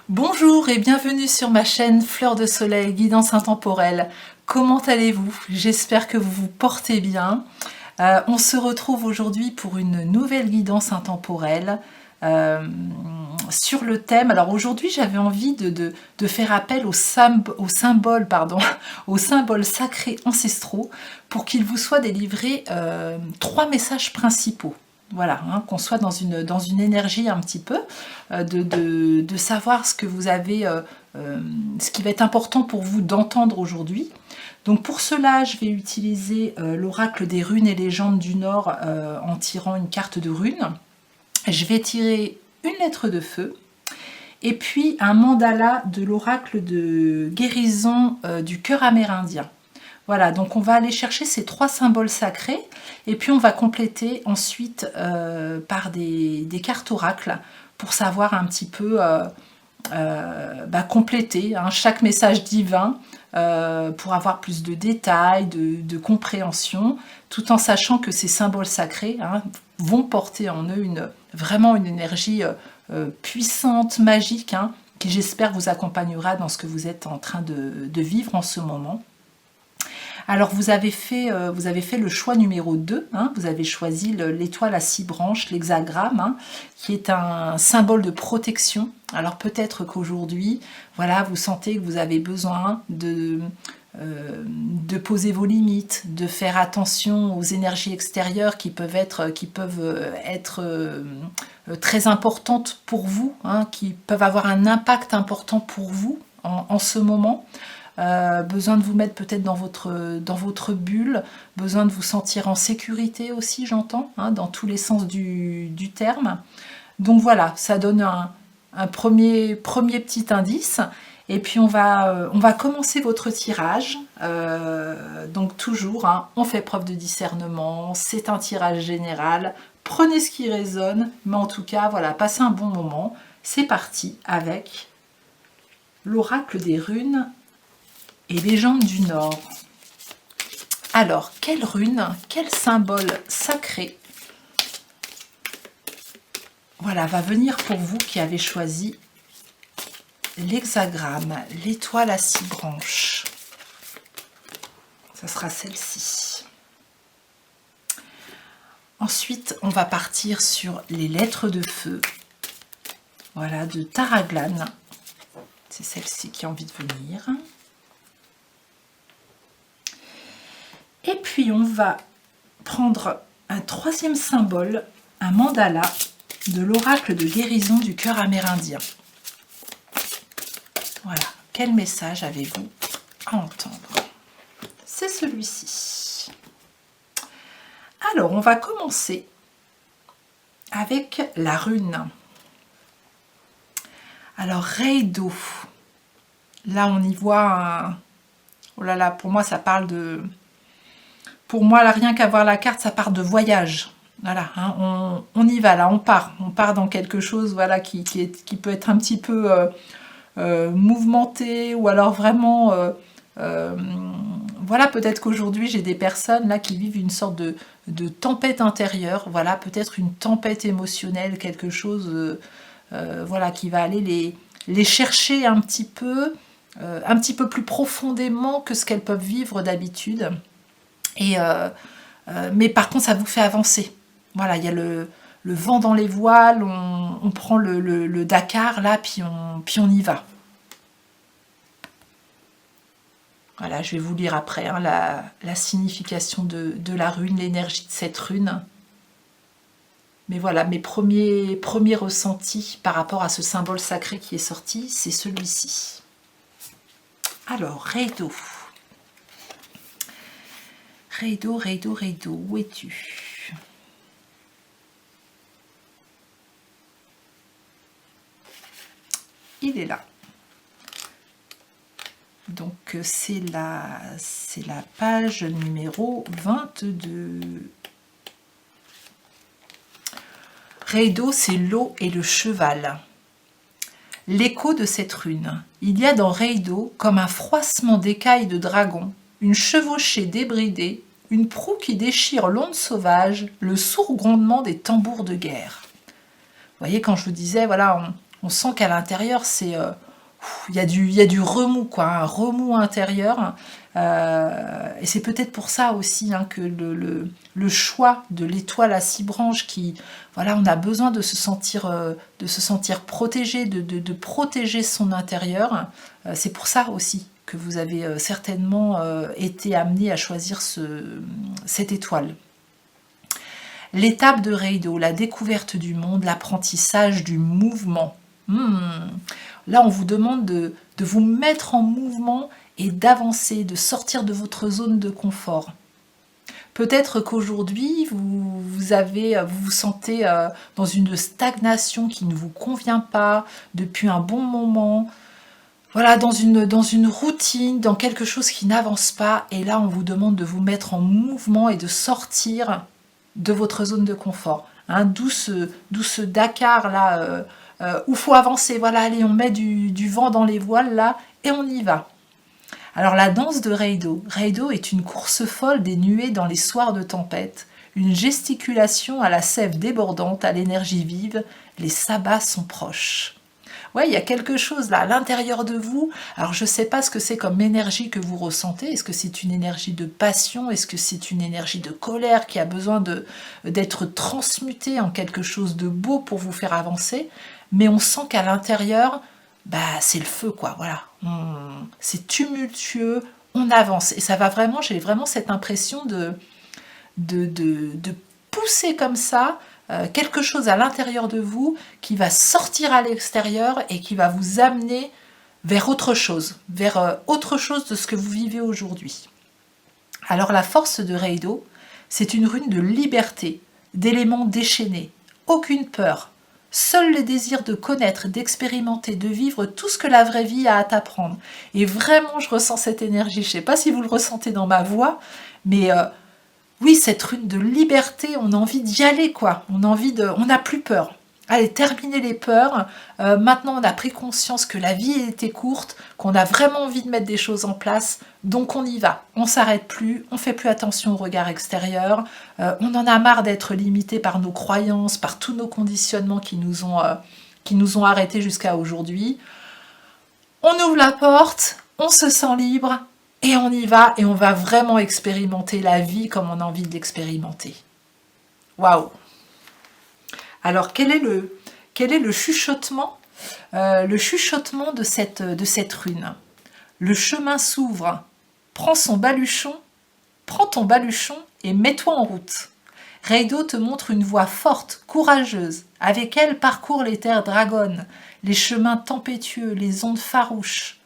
Bonjour et bienvenue sur ma chaîne Fleur de Soleil, guidance intemporelle. Comment allez-vous? J'espère que vous vous portez bien. On se retrouve aujourd'hui pour une nouvelle guidance intemporelle sur le thème. Alors aujourd'hui, j'avais envie de faire appel aux symboles, aux symboles sacrés ancestraux pour qu'il vous soit délivré 3 messages principaux. Voilà, hein, qu'on soit dans une énergie un petit peu, de savoir ce que vous avez, ce qui va être important pour vous d'entendre aujourd'hui. Donc pour cela, je vais utiliser l'oracle des runes et légendes du Nord en tirant une carte de runes. Je vais tirer une lettre de feu et puis un mandala de l'oracle de guérison du cœur amérindien. Voilà, donc on va aller chercher ces 3 symboles sacrés et puis on va compléter ensuite par des cartes oracles pour savoir un petit peu compléter hein, chaque message divin pour avoir plus de détails, de compréhension, tout en sachant que ces symboles sacrés hein, vont porter en eux vraiment une énergie puissante, magique, hein, qui j'espère vous accompagnera dans ce que vous êtes en train de vivre en ce moment. Alors vous avez fait le choix numéro 2, hein, vous avez choisi l'étoile à 6 branches, l'hexagramme, hein, qui est un symbole de protection. Alors peut-être qu'aujourd'hui, voilà, vous sentez que vous avez besoin de poser vos limites, de faire attention aux énergies extérieures qui peuvent être très importantes pour vous, hein, qui peuvent avoir un impact important pour vous en ce moment. Besoin de vous mettre peut-être dans votre bulle, besoin de vous sentir en sécurité aussi, j'entends, hein, dans tous les sens du terme. Donc voilà, ça donne un premier petit indice. Et puis on va commencer votre tirage. Donc toujours, hein, on fait preuve de discernement, c'est un tirage général. Prenez ce qui résonne, mais en tout cas, voilà, passez un bon moment. C'est parti avec l'oracle des runes et légendes du Nord. Alors, quelle rune, quel symbole sacré, voilà, va venir pour vous qui avez choisi l'hexagramme, l'étoile à 6 branches. Ça sera celle-ci. Ensuite, on va partir sur les lettres de feu. Voilà, de Taraglan. C'est celle-ci qui a envie de venir. Et puis on va prendre un 3e symbole, un mandala de l'oracle de guérison du cœur amérindien. Voilà, quel message avez-vous à entendre? C'est celui-ci. Alors on va commencer avec la rune. Alors Reido, là on y voit un... Oh là là, pour moi ça parle de... Pour moi, là, rien qu'à voir la carte, ça part de voyage. Voilà, hein, on y va, là, on part dans quelque chose, voilà, qui peut être un petit peu mouvementé, ou alors vraiment, voilà, peut-être qu'aujourd'hui, j'ai des personnes là qui vivent une sorte de tempête intérieure, voilà, peut-être une tempête émotionnelle, quelque chose, voilà, qui va aller les chercher un petit peu plus profondément que ce qu'elles peuvent vivre d'habitude. Mais par contre, ça vous fait avancer. Voilà, il y a le vent dans les voiles, on prend le Dakar, là, puis on y va. Voilà, je vais vous lire après hein, la signification de la rune, l'énergie de cette rune. Mais voilà, mes premiers ressentis par rapport à ce symbole sacré qui est sorti, c'est celui-ci. Alors, Reido. Reido, Reido, Reido, où es-tu? Il est là. Donc c'est la page numéro 22. Reido, c'est l'eau et le cheval. L'écho de cette rune. Il y a dans Reido comme un froissement d'écailles de dragon, une chevauchée débridée, une proue qui déchire l'onde sauvage, le sourd grondement des tambours de guerre. Vous voyez, quand je vous disais, voilà, On sent qu'à l'intérieur, il y a du remous, quoi, un remous intérieur. Et c'est peut-être pour ça aussi hein, que le choix de l'étoile à 6 branches, voilà, on a besoin de se sentir protégé, de protéger son intérieur. C'est pour ça aussi que vous avez certainement été amené à choisir cette étoile. L'étape de Reido, la découverte du monde, l'apprentissage du mouvement. Là, on vous demande de vous mettre en mouvement et d'avancer, de sortir de votre zone de confort. Peut-être qu'aujourd'hui, vous vous sentez dans une stagnation qui ne vous convient pas depuis un bon moment. Voilà, dans une routine, dans quelque chose qui n'avance pas. Et là, on vous demande de vous mettre en mouvement et de sortir de votre zone de confort. Hein, d'où ce Dakar là, où il faut avancer. Voilà, allez, on met du vent dans les voiles là et on y va. Alors la danse de Reido. Reido est une course folle des nuées dans les soirs de tempête, une gesticulation à la sève débordante, à l'énergie vive. Les sabbats sont proches. Ouais, il y a quelque chose là à l'intérieur de vous. Alors je ne sais pas ce que c'est comme énergie que vous ressentez. Est-ce que c'est une énergie de passion? Est-ce que c'est une énergie de colère qui a besoin d'être transmutée en quelque chose de beau pour vous faire avancer? Mais on sent qu'à l'intérieur, c'est le feu, quoi. Voilà, c'est tumultueux, on avance. Et ça va vraiment, j'ai vraiment cette impression de pousser comme ça quelque chose à l'intérieur de vous qui va sortir à l'extérieur et qui va vous amener vers autre chose de ce que vous vivez aujourd'hui. Alors la force de Reido, c'est une rune de liberté, d'éléments déchaînés, aucune peur, seul le désir de connaître, d'expérimenter, de vivre tout ce que la vraie vie a à t'apprendre. Et vraiment, je ressens cette énergie. Je ne sais pas si vous le ressentez dans ma voix, mais oui, cette rune de liberté, on a envie d'y aller, quoi. On n'a plus peur. Allez, terminez les peurs. Maintenant, on a pris conscience que la vie était courte, qu'on a vraiment envie de mettre des choses en place. Donc, on y va. On s'arrête plus. On fait plus attention au regard extérieur. On en a marre d'être limité par nos croyances, par tous nos conditionnements qui nous ont arrêtés jusqu'à aujourd'hui. On ouvre la porte. On se sent libre. Et on y va. Et on va vraiment expérimenter la vie comme on a envie de l'expérimenter. Waouh! Alors, quel est le chuchotement le chuchotement de cette rune. Le chemin s'ouvre. Prends ton baluchon et mets-toi en route. Reido te montre une voie forte, courageuse. Avec elle, parcours les terres dragonnes, les chemins tempétueux, les ondes farouches.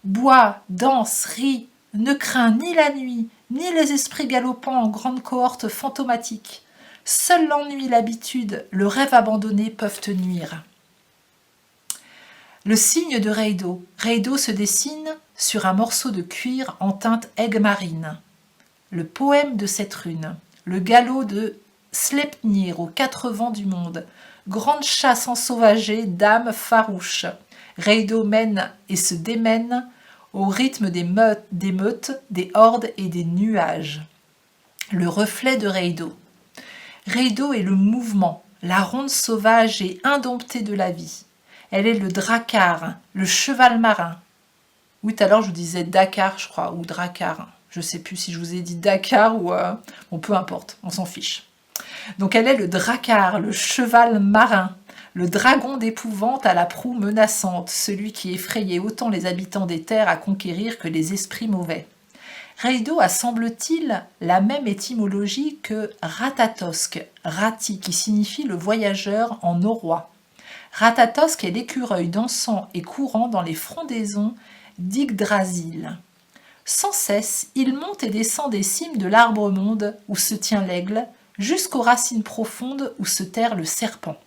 Bois, danse, ris, ne crains ni la nuit, ni les esprits galopants en grande cohorte fantomatique. Seul l'ennui, l'habitude, le rêve abandonné peuvent te nuire. Le signe de Reido. Reido se dessine sur un morceau de cuir en teinte aigue marine. Le poème de cette rune. Le galop de Sleipnir aux 4 vents du monde. Grande chasse ensauvagée d'âmes farouches. Reido mène et se démène au rythme des meutes, des hordes et des nuages. Le reflet de Reido. Reido est le mouvement, la ronde sauvage et indomptée de la vie. Elle est le drakkar, le cheval marin. Oui, tout à l'heure je vous disais Dakar, je crois, ou drakkar. Je ne sais plus si je vous ai dit Dakar ou... Bon, peu importe, on s'en fiche. Donc elle est le drakkar, le cheval marin, le dragon d'épouvante à la proue menaçante, celui qui effrayait autant les habitants des terres à conquérir que les esprits mauvais. Reido a, semble-t-il, la même étymologie que Ratatosk, Rati, qui signifie le voyageur en norrois. Ratatosk est l'écureuil dansant et courant dans les frondaisons d'Yggdrasil. Sans cesse, il monte et descend des cimes de l'arbre-monde où se tient l'aigle, jusqu'aux racines profondes où se terre le serpent.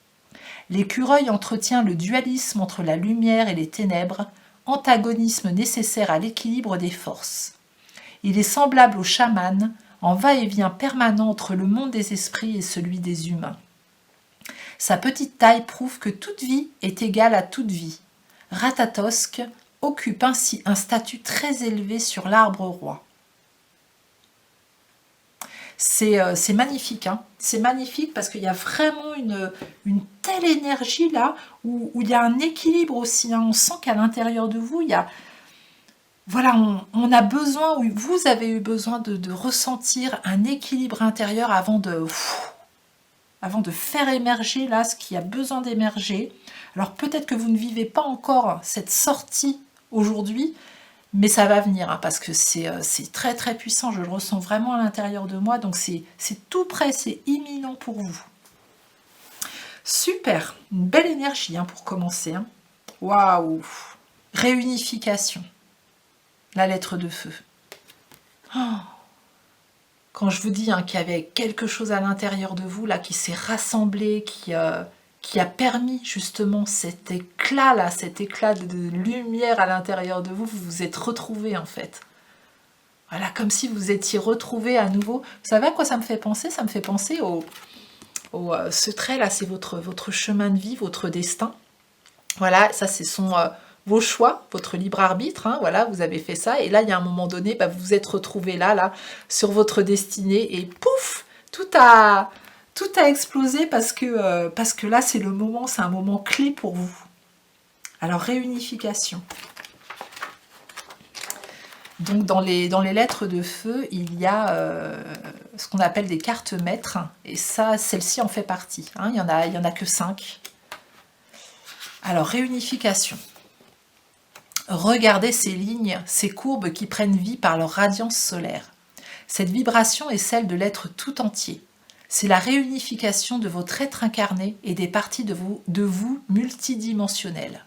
L'écureuil entretient le dualisme entre la lumière et les ténèbres, antagonisme nécessaire à l'équilibre des forces. Il est semblable au chaman, en va-et-vient permanent entre le monde des esprits et celui des humains. Sa petite taille prouve que toute vie est égale à toute vie. Ratatosk occupe ainsi un statut très élevé sur l'arbre roi. C'est magnifique, hein. C'est magnifique parce qu'il y a vraiment une telle énergie là, où il y a un équilibre aussi, hein. On sent qu'à l'intérieur de vous, il y a... Voilà, on a besoin, ou vous avez eu besoin de ressentir un équilibre intérieur avant de faire émerger là ce qui a besoin d'émerger. Alors peut-être que vous ne vivez pas encore cette sortie aujourd'hui, mais ça va venir, hein, parce que c'est très très puissant, je le ressens vraiment à l'intérieur de moi, donc c'est tout près, c'est imminent pour vous. Super, une belle énergie, hein, pour commencer. Hein. Waouh. Réunification, la lettre de feu. Oh. Quand je vous dis, hein, qu'il y avait quelque chose à l'intérieur de vous là qui s'est rassemblé, qui a permis justement cet éclat là, cet éclat de lumière à l'intérieur de vous, vous vous êtes retrouvés en fait. Voilà, comme si vous étiez retrouvés à nouveau. Vous savez à quoi ça me fait penser? Ça me fait penser ce trait là, c'est votre chemin de vie, votre destin. Voilà, ça c'est vos choix, votre libre arbitre, hein, voilà, vous avez fait ça, et là, il y a un moment donné, bah, vous vous êtes retrouvés là, sur votre destinée, et pouf, tout a explosé parce que là, c'est le moment, c'est un moment clé pour vous. Alors, réunification. Donc, dans les lettres de feu, il y a ce qu'on appelle des cartes maîtres, et ça, celle-ci en fait partie. Hein, il y en a que 5. Alors, réunification. Regardez ces lignes, ces courbes qui prennent vie par leur radiance solaire. Cette vibration est celle de l'être tout entier. C'est la réunification de votre être incarné et des parties de vous multidimensionnelles.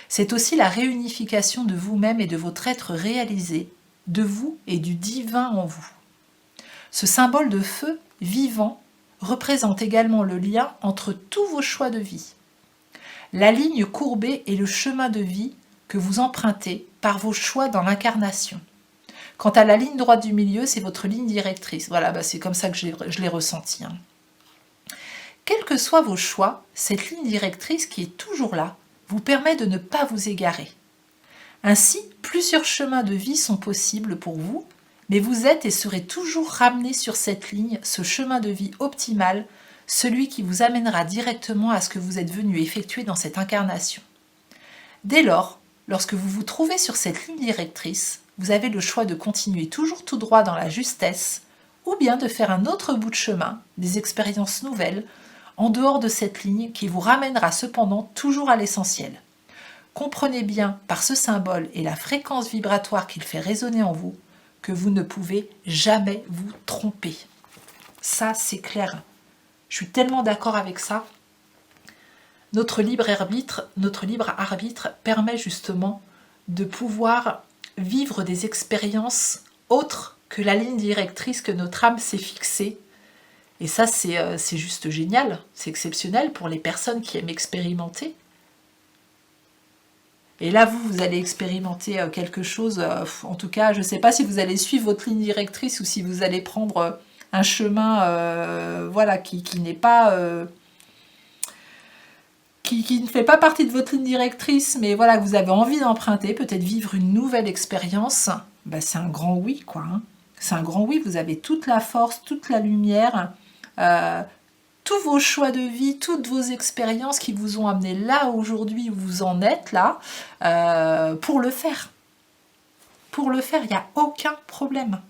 C'est aussi la réunification de vous-même et de votre être réalisé, de vous et du divin en vous. Ce symbole de feu vivant représente également le lien entre tous vos choix de vie. La ligne courbée est le chemin de vie que vous empruntez par vos choix dans l'incarnation. Quant à la ligne droite du milieu, c'est votre ligne directrice. Voilà, bah c'est comme ça que je l'ai ressenti. Hein. Quels que soient vos choix, cette ligne directrice qui est toujours là vous permet de ne pas vous égarer. Ainsi, plusieurs chemins de vie sont possibles pour vous, mais vous êtes et serez toujours ramené sur cette ligne, ce chemin de vie optimal, celui qui vous amènera directement à ce que vous êtes venu effectuer dans cette incarnation. Dès lors, lorsque vous vous trouvez sur cette ligne directrice, vous avez le choix de continuer toujours tout droit dans la justesse, ou bien de faire un autre bout de chemin, des expériences nouvelles, en dehors de cette ligne qui vous ramènera cependant toujours à l'essentiel. Comprenez bien par ce symbole et la fréquence vibratoire qu'il fait résonner en vous, que vous ne pouvez jamais vous tromper. Ça, c'est clair. Je suis tellement d'accord avec ça. Notre libre arbitre permet justement de pouvoir vivre des expériences autres que la ligne directrice que notre âme s'est fixée. Et ça, c'est juste génial, c'est exceptionnel pour les personnes qui aiment expérimenter. Et là, vous allez expérimenter quelque chose, en tout cas, je ne sais pas si vous allez suivre votre ligne directrice ou si vous allez prendre un chemin voilà, qui n'est pas... qui ne fait pas partie de votre ligne directrice, mais voilà, que vous avez envie d'emprunter, peut-être vivre une nouvelle expérience, bah, c'est un grand oui, quoi. Hein. C'est un grand oui, vous avez toute la force, toute la lumière, tous vos choix de vie, toutes vos expériences qui vous ont amené là aujourd'hui où vous en êtes, là, pour le faire. Pour le faire, il n'y a aucun problème.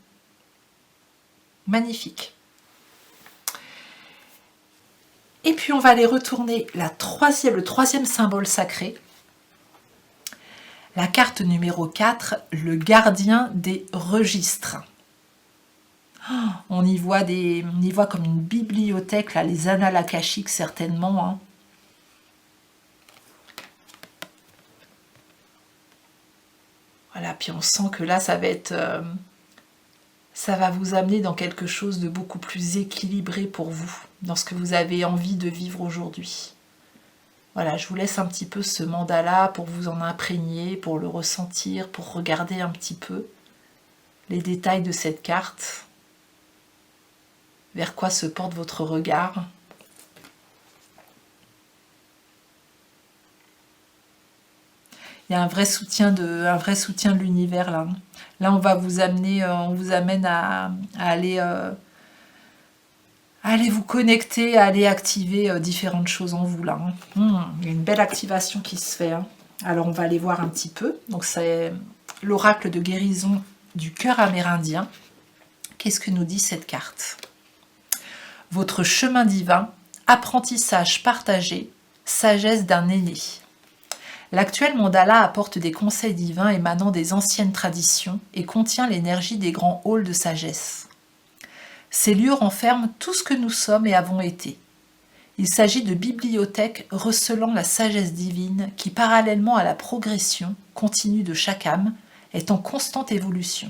Magnifique. Et puis on va aller retourner le troisième symbole sacré. La carte numéro 4, le gardien des registres. Oh, on y voit comme une bibliothèque, là, les annales akashiques certainement. Hein. Voilà, puis on sent que là, ça va vous amener dans quelque chose de beaucoup plus équilibré pour vous, dans ce que vous avez envie de vivre aujourd'hui. Voilà, je vous laisse un petit peu ce mandala pour vous en imprégner, pour le ressentir, pour regarder un petit peu les détails de cette carte. Vers quoi se porte votre regard? Il y a un vrai soutien de l'univers là. Là, on va vous amener, on vous amène à aller allez vous connecter, allez activer différentes choses en vous là. Il y a une belle activation qui se fait. Alors on va aller voir un petit peu. Donc c'est l'oracle de guérison du cœur amérindien. Qu'est-ce que nous dit cette carte? Votre chemin divin, apprentissage partagé, sagesse d'un aîné. L'actuel mandala apporte des conseils divins émanant des anciennes traditions et contient l'énergie des grands halls de sagesse. Ces lieux renferment tout ce que nous sommes et avons été. Il s'agit de bibliothèques recelant la sagesse divine qui, parallèlement à la progression continue de chaque âme, est en constante évolution.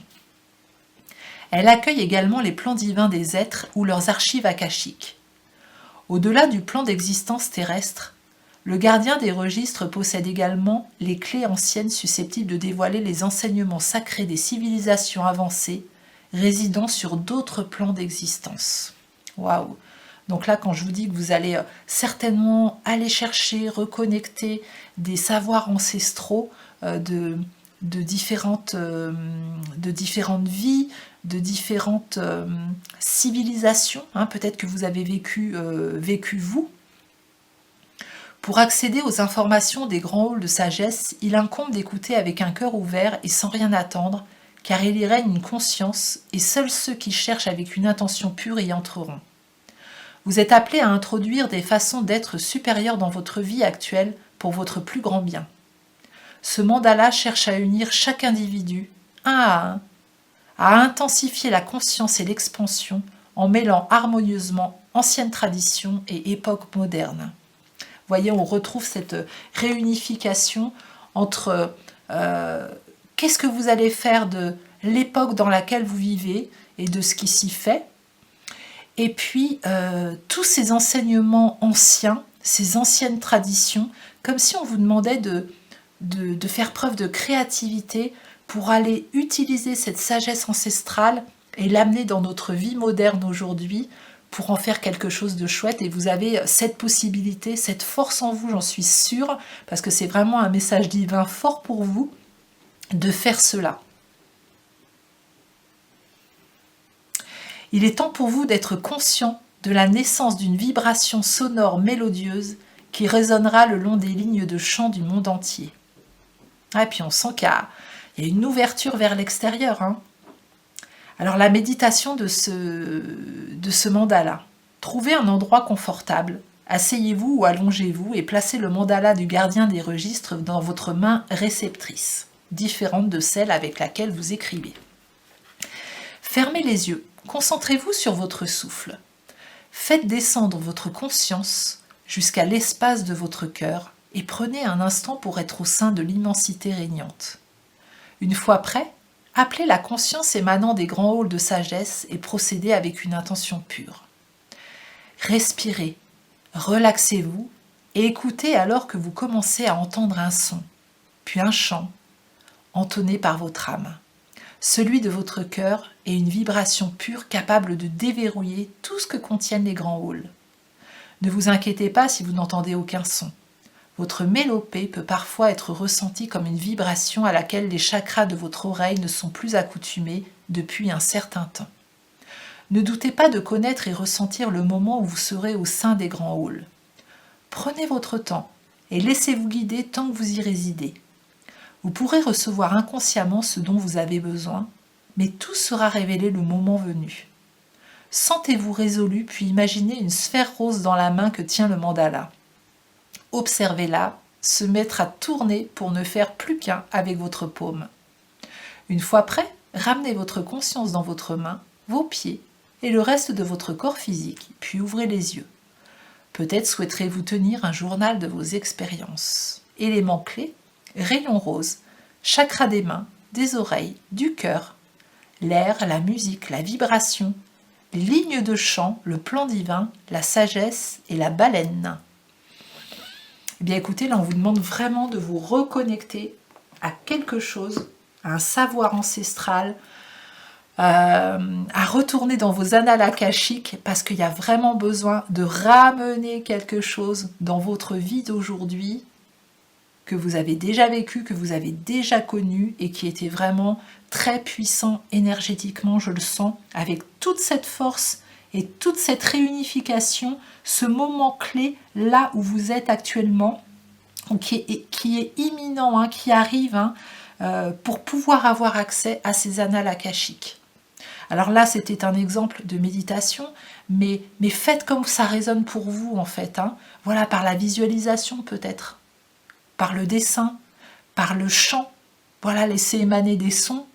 Elle accueille également les plans divins des êtres ou leurs archives akashiques. Au-delà du plan d'existence terrestre, le gardien des registres possède également les clés anciennes susceptibles de dévoiler les enseignements sacrés des civilisations avancées résidant sur d'autres plans d'existence. Waouh! Donc là, quand je vous dis que vous allez certainement aller chercher, reconnecter des savoirs ancestraux de différentes vies, de différentes civilisations, peut-être que vous avez vécu vous. Pour accéder aux informations des grands halls de sagesse, il incombe d'écouter avec un cœur ouvert et sans rien attendre, car il y règne une conscience, et seuls ceux qui cherchent avec une intention pure y entreront. Vous êtes appelé à introduire des façons d'être supérieures dans votre vie actuelle pour votre plus grand bien. Ce mandala cherche à unir chaque individu, un à un, à intensifier la conscience et l'expansion en mêlant harmonieusement anciennes traditions et époque moderne. Voyez, on retrouve cette réunification entre qu'est-ce que vous allez faire de l'époque dans laquelle vous vivez et de ce qui s'y fait, et puis tous ces enseignements anciens, ces anciennes traditions, comme si on vous demandait de faire preuve de créativité pour aller utiliser cette sagesse ancestrale et l'amener dans notre vie moderne aujourd'hui pour en faire quelque chose de chouette. Et vous avez cette possibilité, cette force en vous, j'en suis sûre, parce que c'est vraiment un message divin fort pour vous, de faire cela. Il est temps pour vous d'être conscient de la naissance d'une vibration sonore mélodieuse qui résonnera le long des lignes de chant du monde entier. Et puis on sent qu'il y a une ouverture vers l'extérieur. Alors la méditation de ce mandala. Trouvez un endroit confortable, asseyez-vous ou allongez-vous et placez le mandala du gardien des registres dans votre main réceptrice, différente de celle avec laquelle vous écrivez. Fermez les yeux, concentrez-vous sur votre souffle. Faites descendre votre conscience jusqu'à l'espace de votre cœur et prenez un instant pour être au sein de l'immensité régnante. Une fois prêt, appelez la conscience émanant des grands halls de sagesse et procédez avec une intention pure. Respirez, relaxez-vous et écoutez alors que vous commencez à entendre un son, puis un chant, entonné par votre âme. Celui de votre cœur est une vibration pure capable de déverrouiller tout ce que contiennent les grands halls. Ne vous inquiétez pas si vous n'entendez aucun son. Votre mélopée peut parfois être ressentie comme une vibration à laquelle les chakras de votre oreille ne sont plus accoutumés depuis un certain temps. Ne doutez pas de connaître et ressentir le moment où vous serez au sein des grands halls. Prenez votre temps et laissez-vous guider tant que vous y résidez. Vous pourrez recevoir inconsciemment ce dont vous avez besoin, mais tout sera révélé le moment venu. Sentez-vous résolu, puis imaginez une sphère rose dans la main que tient le mandala. Observez-la se mettre à tourner pour ne faire plus qu'un avec votre paume. Une fois prêt, ramenez votre conscience dans votre main, vos pieds et le reste de votre corps physique, puis ouvrez les yeux. Peut-être souhaiterez-vous tenir un journal de vos expériences. Éléments clés, rayon rose, chakra des mains, des oreilles, du cœur, l'air, la musique, la vibration, les lignes de chant, le plan divin, la sagesse et la baleine. Eh bien écoutez, là on vous demande vraiment de vous reconnecter à quelque chose, à un savoir ancestral, à retourner dans vos annales akashiques parce qu'il y a vraiment besoin de ramener quelque chose dans votre vie d'aujourd'hui que vous avez déjà vécu, que vous avez déjà connu et qui était vraiment très puissant énergétiquement, je le sens, avec toute cette force Et toute cette réunification, ce moment clé, là où vous êtes actuellement, qui est imminent, hein, qui arrive, hein, pour pouvoir avoir accès à ces annales akashiques. Alors là, c'était un exemple de méditation, mais faites comme ça résonne pour vous, en fait. Hein. Voilà, par la visualisation peut-être, par le dessin, par le chant. Voilà, laissez émaner des sons.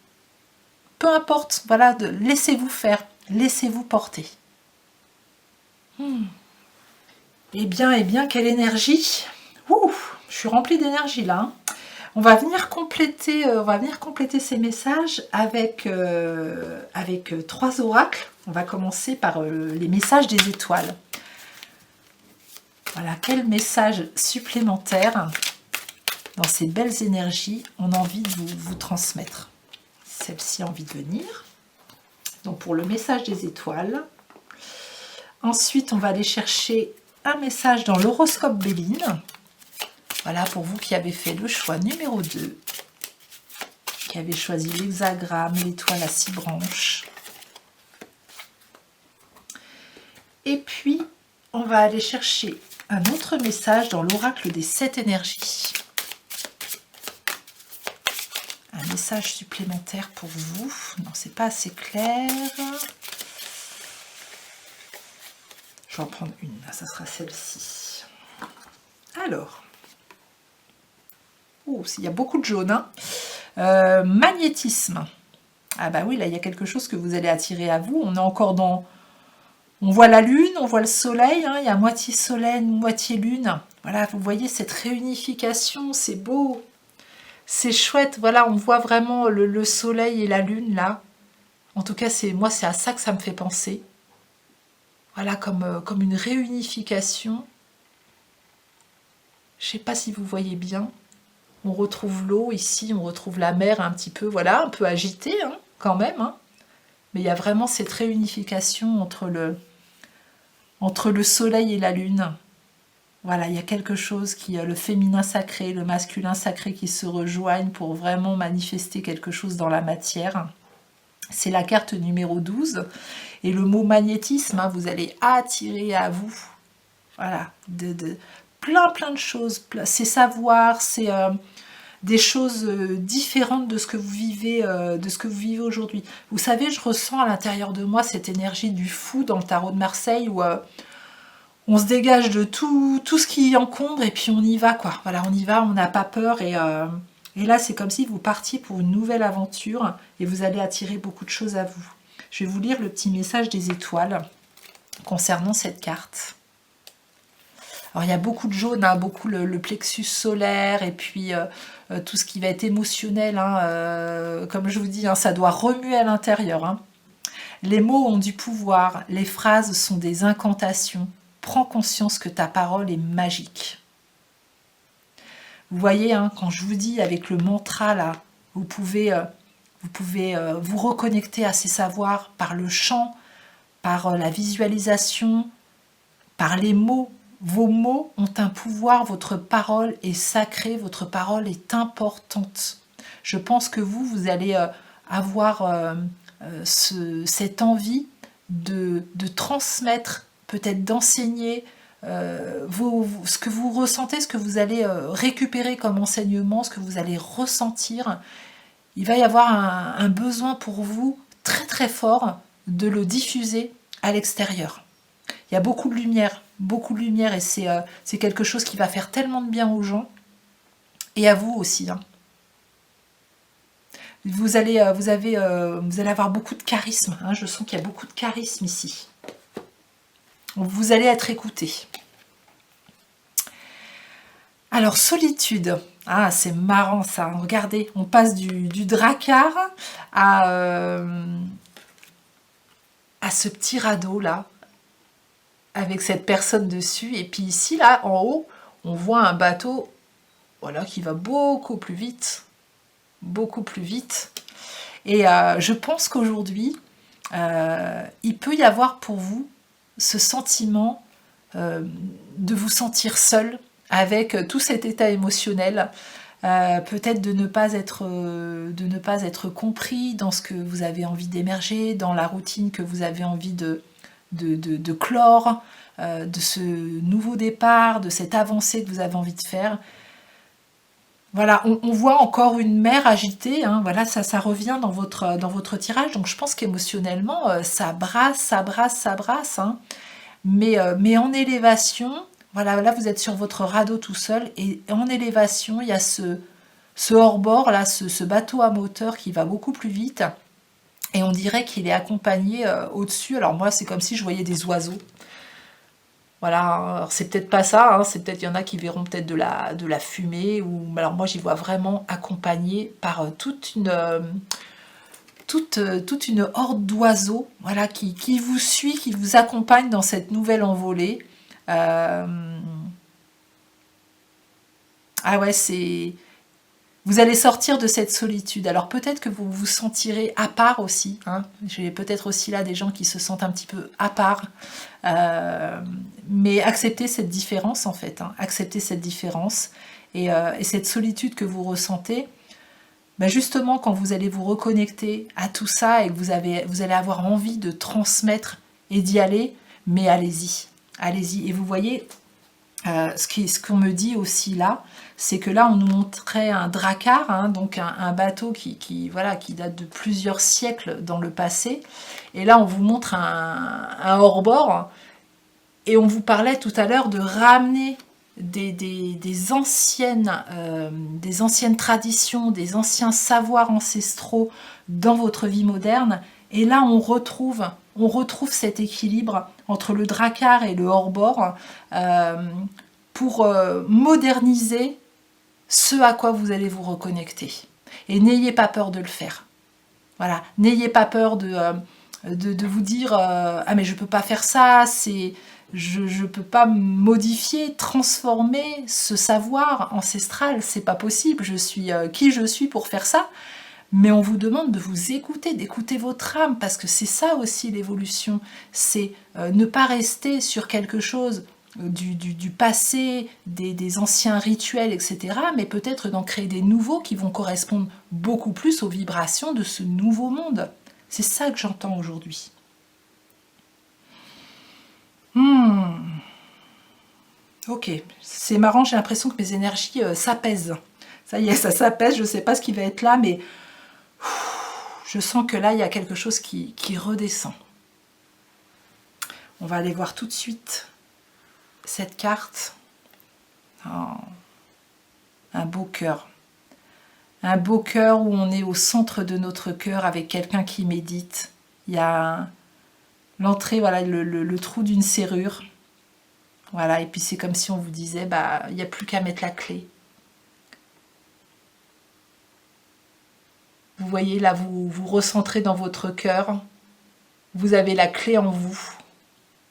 Peu importe, voilà, laissez-vous faire, laissez-vous porter. Eh bien, quelle énergie! Ouh, je suis remplie d'énergie là. Hein. On va venir compléter ces messages avec 3 oracles. On va commencer par les messages des étoiles. Voilà, quel message supplémentaire dans ces belles énergies on a envie de vous transmettre. Celle-ci a envie de venir. Donc pour le message des étoiles. Ensuite, on va aller chercher un message dans l'horoscope Béline. Voilà, pour vous qui avez fait le choix numéro 2, qui avez choisi l'hexagramme, l'étoile à 6 branches. Et puis, on va aller chercher un autre message dans l'oracle des 7 énergies. Un message supplémentaire pour vous. Non, c'est pas assez clair. Je vais en prendre une, là, ça sera celle-ci. Alors, il y a beaucoup de jaune. Hein. Magnétisme. Ah bah oui, là, il y a quelque chose que vous allez attirer à vous. On est encore dans... On voit la lune, on voit le soleil. Hein. Il y a moitié soleil, moitié lune. Voilà, vous voyez cette réunification, c'est beau. C'est chouette. Voilà, on voit vraiment le soleil et la lune, là. En tout cas, moi, c'est à ça que ça me fait penser. Voilà, comme une réunification. Je ne sais pas si vous voyez bien. On retrouve l'eau ici, on retrouve la mer un petit peu, voilà, un peu agitée hein, quand même. Hein. Mais il y a vraiment cette réunification entre le soleil et la lune. Voilà, il y a quelque chose qui, le féminin sacré, le masculin sacré qui se rejoignent pour vraiment manifester quelque chose dans la matière. C'est la carte numéro 12. Et le mot magnétisme, hein, vous allez attirer à vous, voilà, plein de choses. C'est savoir, c'est... des choses différentes de ce que vous vivez, aujourd'hui. Vous savez, je ressens à l'intérieur de moi cette énergie du fou dans le tarot de Marseille où on se dégage de tout ce qui encombre et puis on y va, quoi. Voilà, on y va, on n'a pas peur et là, c'est comme si vous partiez pour une nouvelle aventure et vous allez attirer beaucoup de choses à vous. Je vais vous lire le petit message des étoiles concernant cette carte. Alors, il y a beaucoup de jaune, hein, beaucoup le plexus solaire et puis tout ce qui va être émotionnel. Hein, comme je vous dis, hein, ça doit remuer à l'intérieur. Hein. Les mots ont du pouvoir, les phrases sont des incantations. Prends conscience que ta parole est magique. Vous voyez, hein, quand je vous dis avec le mantra, là, vous pouvez vous reconnecter à ces savoirs par le chant, par la visualisation, par les mots. Vos mots ont un pouvoir, votre parole est sacrée, votre parole est importante. Je pense que vous allez avoir cette envie de transmettre, peut-être d'enseigner ce que vous ressentez, ce que vous allez récupérer comme enseignement, ce que vous allez ressentir. Il va y avoir un besoin pour vous très très fort de le diffuser à l'extérieur. Il y a beaucoup de lumière et c'est quelque chose qui va faire tellement de bien aux gens et à vous aussi. Hein. Vous allez avoir beaucoup de charisme. Hein, je sens qu'il y a beaucoup de charisme ici. Vous allez être écouté. Alors, solitude. Ah, c'est marrant ça. Regardez, on passe du dracard à ce petit radeau là, avec cette personne dessus. Et puis ici, là, en haut, on voit un bateau voilà, qui va beaucoup plus vite. Beaucoup plus vite. Et je pense qu'aujourd'hui, il peut y avoir pour vous ce sentiment de vous sentir seul avec tout cet état émotionnel, peut-être de ne pas être compris dans ce que vous avez envie d'émerger, dans la routine que vous avez envie de de clore, de ce nouveau départ, de cette avancée que vous avez envie de faire. Voilà, on voit encore une mer agitée, hein, voilà, ça revient dans votre tirage, donc je pense qu'émotionnellement, ça brasse, ça brasse, ça brasse, hein, mais en élévation, voilà, là vous êtes sur votre radeau tout seul, et en élévation, il y a ce hors-bord, là, ce bateau à moteur qui va beaucoup plus vite, et on dirait qu'il est accompagné au-dessus, alors moi c'est comme si je voyais des oiseaux. Voilà, alors c'est peut-être pas ça, hein, c'est peut-être, il y en a qui verront peut-être de la fumée, ou alors moi j'y vois vraiment accompagné par toute une horde d'oiseaux, voilà, qui vous suit, qui vous accompagne dans cette nouvelle envolée. Ah ouais, vous allez sortir de cette solitude. Alors peut-être que vous vous sentirez à part aussi, hein. J'ai peut-être aussi là des gens qui se sentent un petit peu à part. Mais acceptez cette différence en fait, hein. Acceptez cette différence et cette solitude que vous ressentez. Ben justement, quand vous allez vous reconnecter à tout ça et que vous allez avoir envie de transmettre et d'y aller, mais allez-y, allez-y. Et vous voyez, ce qu'on me dit aussi là, c'est que là on nous montrait un drakkar, hein, donc un bateau voilà, qui date de plusieurs siècles dans le passé, et là on vous montre un hors-bord, et on vous parlait tout à l'heure de ramener des anciennes traditions, des anciens savoirs ancestraux dans votre vie moderne, et là on retrouve cet équilibre entre le drakkar et le hors-bord, pour moderniser ce à quoi vous allez vous reconnecter. Et n'ayez pas peur de le faire. Voilà, n'ayez pas peur de vous dire ah mais je peux pas faire ça, je peux pas modifier, transformer ce savoir ancestral, c'est pas possible, je suis qui je suis pour faire ça. Mais on vous demande de vous écouter, d'écouter votre âme, parce que c'est ça aussi l'évolution, c'est ne pas rester sur quelque chose du passé, des anciens rituels, etc., mais peut-être d'en créer des nouveaux qui vont correspondre beaucoup plus aux vibrations de ce nouveau monde. C'est ça que j'entends aujourd'hui. Ok, c'est marrant, j'ai l'impression que mes énergies s'apaisent. Ça y est, ça s'apaise, je ne sais pas ce qui va être là, mais je sens que là, il y a quelque chose qui redescend. On va aller voir tout de suite cette carte. Oh, un beau cœur. Un beau cœur où on est au centre de notre cœur avec quelqu'un qui médite. Il y a l'entrée, voilà, le trou d'une serrure. Voilà, et puis c'est comme si on vous disait, bah, il n'y a plus qu'à mettre la clé. Vous voyez, là, vous vous recentrez dans votre cœur. Vous avez la clé en vous.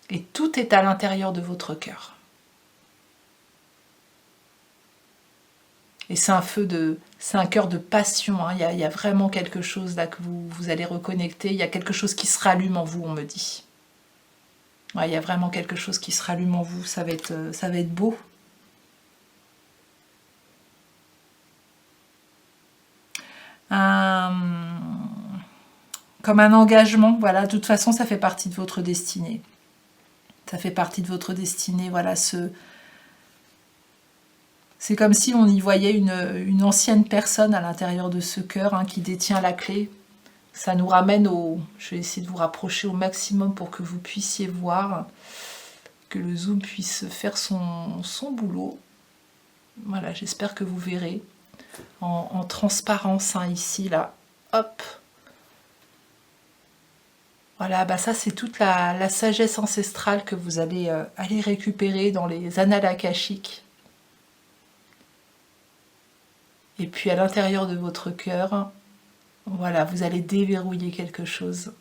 Et tout est à l'intérieur de votre cœur. Et c'est un cœur de passion, hein. Il y a vraiment quelque chose là que vous allez reconnecter. Il y a quelque chose qui se rallume en vous, on me dit. Ouais, il y a vraiment quelque chose qui se rallume en vous. Ça va être beau. Comme un engagement, voilà. De toute façon, ça fait partie de votre destinée. Ça fait partie de votre destinée, voilà. C'est comme si on y voyait une ancienne personne à l'intérieur de ce cœur, hein, qui détient la clé. Ça nous ramène Je vais essayer de vous rapprocher au maximum pour que vous puissiez voir, que le zoom puisse faire son boulot. Voilà, j'espère que vous verrez en transparence, hein, ici, là. Hop. Voilà, bah ça c'est toute la sagesse ancestrale que vous allez aller récupérer dans les annales akashiques. Et puis à l'intérieur de votre cœur, voilà, vous allez déverrouiller quelque chose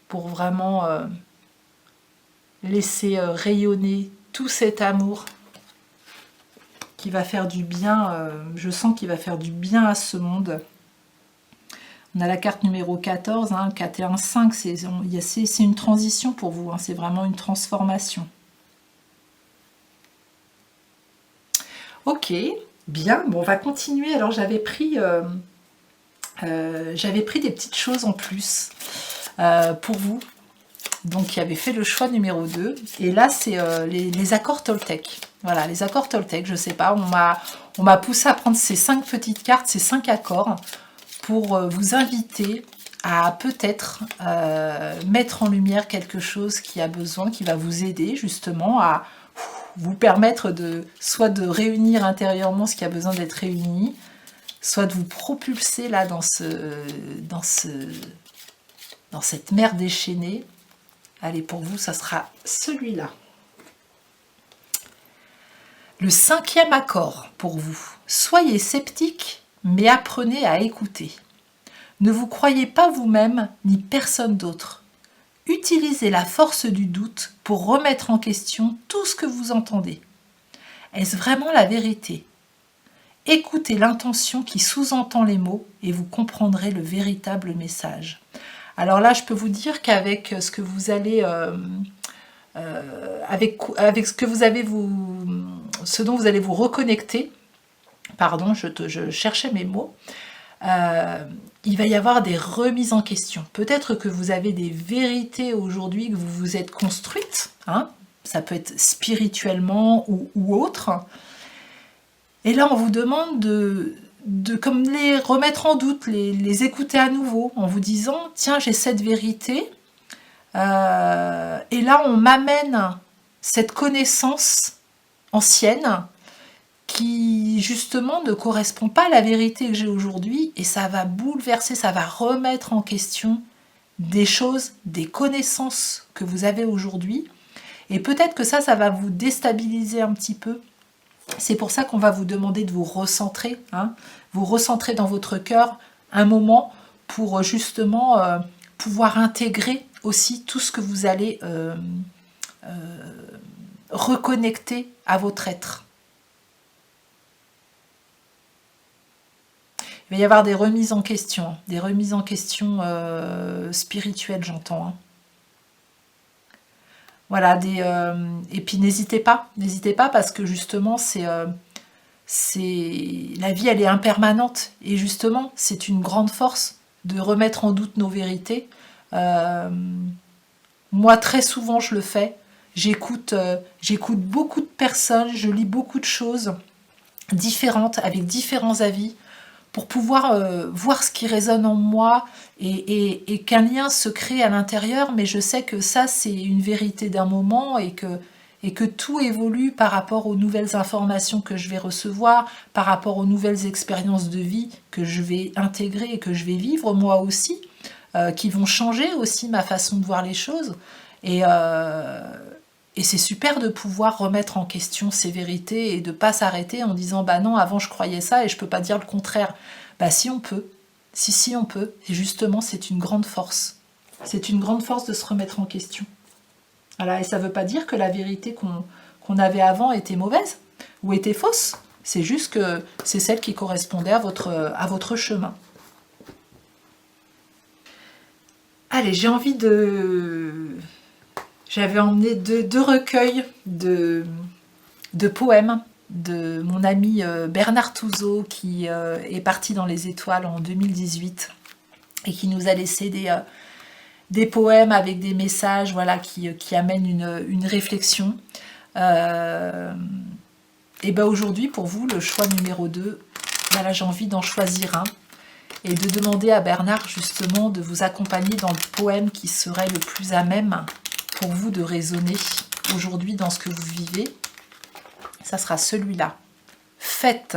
pour vraiment laisser rayonner tout cet amour qui va faire du bien, je sens qu'il va faire du bien à ce monde. On a la carte numéro 14, hein, 4 et 1, 5, c'est une transition pour vous, hein, c'est vraiment une transformation. Ok, bien, bon, on va continuer. Alors j'avais pris des petites choses en plus pour vous. donc qui avait fait le choix numéro 2. Et là, c'est les accords Toltec. Voilà, les accords Toltec, je sais pas, on m'a poussé à prendre ces 5 petites cartes, ces 5 accords, pour vous inviter à peut-être mettre en lumière quelque chose qui a besoin, qui va vous aider justement à vous permettre soit de réunir intérieurement ce qui a besoin d'être réuni, soit de vous propulser là dans cette mer déchaînée. Allez, pour vous, ça sera celui-là. Le 5e accord pour vous. Soyez sceptique, mais apprenez à écouter. Ne vous croyez pas vous-même ni personne d'autre. Utilisez la force du doute pour remettre en question tout ce que vous entendez. Est-ce vraiment la vérité ? Écoutez l'intention qui sous-entend les mots et vous comprendrez le véritable message. Alors là, je peux vous dire qu'avec ce que vous allez... avec ce dont vous allez vous reconnecter, pardon, je cherchais mes mots, il va y avoir des remises en question. Peut-être que vous avez des vérités aujourd'hui que vous vous êtes construites, hein, ça peut être spirituellement ou autre, et là on vous demande de comme les remettre en doute, les écouter à nouveau, en vous disant, tiens, j'ai cette vérité, et là on m'amène cette connaissance ancienne qui justement ne correspond pas à la vérité que j'ai aujourd'hui, et ça va bouleverser, ça va remettre en question des choses, des connaissances que vous avez aujourd'hui, et peut-être que ça va vous déstabiliser un petit peu. C'est pour ça qu'on va vous demander de vous recentrer, hein, vous recentrer dans votre cœur un moment pour justement pouvoir intégrer aussi tout ce que vous allez reconnecter à votre être. Il va y avoir des remises en question spirituelles, j'entends. Hein. Voilà, et puis n'hésitez pas parce que justement, la vie, elle est impermanente, et justement, c'est une grande force de remettre en doute nos vérités. Moi, très souvent, je le fais. J'écoute beaucoup de personnes, je lis beaucoup de choses différentes, avec différents avis, pour pouvoir voir ce qui résonne en moi, et qu'un lien se crée à l'intérieur, mais je sais que ça, c'est une vérité d'un moment, et que tout évolue par rapport aux nouvelles informations que je vais recevoir, par rapport aux nouvelles expériences de vie que je vais intégrer et que je vais vivre moi aussi, qui vont changer aussi ma façon de voir les choses. Et c'est super de pouvoir remettre en question ces vérités et de ne pas s'arrêter en disant « bah non, avant je croyais ça et je ne peux pas dire le contraire ». Bah si, on peut. Si, on peut. Et justement, c'est une grande force. C'est une grande force de se remettre en question. Voilà, et ça ne veut pas dire que la vérité qu'on avait avant était mauvaise ou était fausse. C'est juste que c'est celle qui correspondait à votre chemin. Allez, j'avais emmené deux recueils de poèmes de mon ami Bernard Touzeau, qui est parti dans les étoiles en 2018 et qui nous a laissé des poèmes avec des messages, voilà, qui amènent une réflexion. Et ben aujourd'hui, pour vous, le choix numéro 2, voilà, j'ai envie d'en choisir un et de demander à Bernard justement de vous accompagner dans le poème qui serait le plus à même pour vous de résonner aujourd'hui dans ce que vous vivez. Ça sera celui-là. Faites.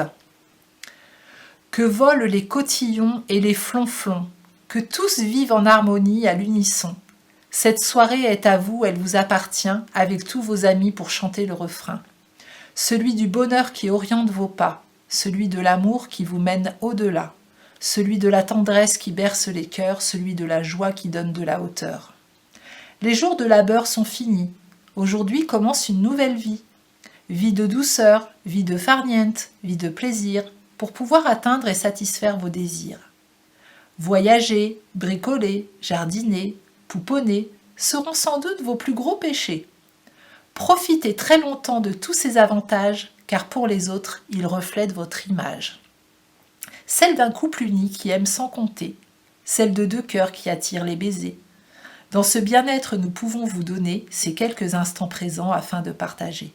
Que volent les cotillons et les flonflons, que tous vivent en harmonie à l'unisson. Cette soirée est à vous, elle vous appartient, avec tous vos amis pour chanter le refrain. Celui du bonheur qui oriente vos pas, celui de l'amour qui vous mène au-delà, celui de la tendresse qui berce les cœurs, celui de la joie qui donne de la hauteur. Les jours de labeur sont finis. Aujourd'hui commence une nouvelle vie. Vie de douceur, vie de farniente, vie de plaisir, pour pouvoir atteindre et satisfaire vos désirs. Voyager, bricoler, jardiner, pouponner seront sans doute vos plus gros péchés. Profitez très longtemps de tous ces avantages, car pour les autres, ils reflètent votre image. Celle d'un couple uni qui aime sans compter, celle de deux cœurs qui attirent les baisers. Dans ce bien-être, nous pouvons vous donner ces quelques instants présents afin de partager.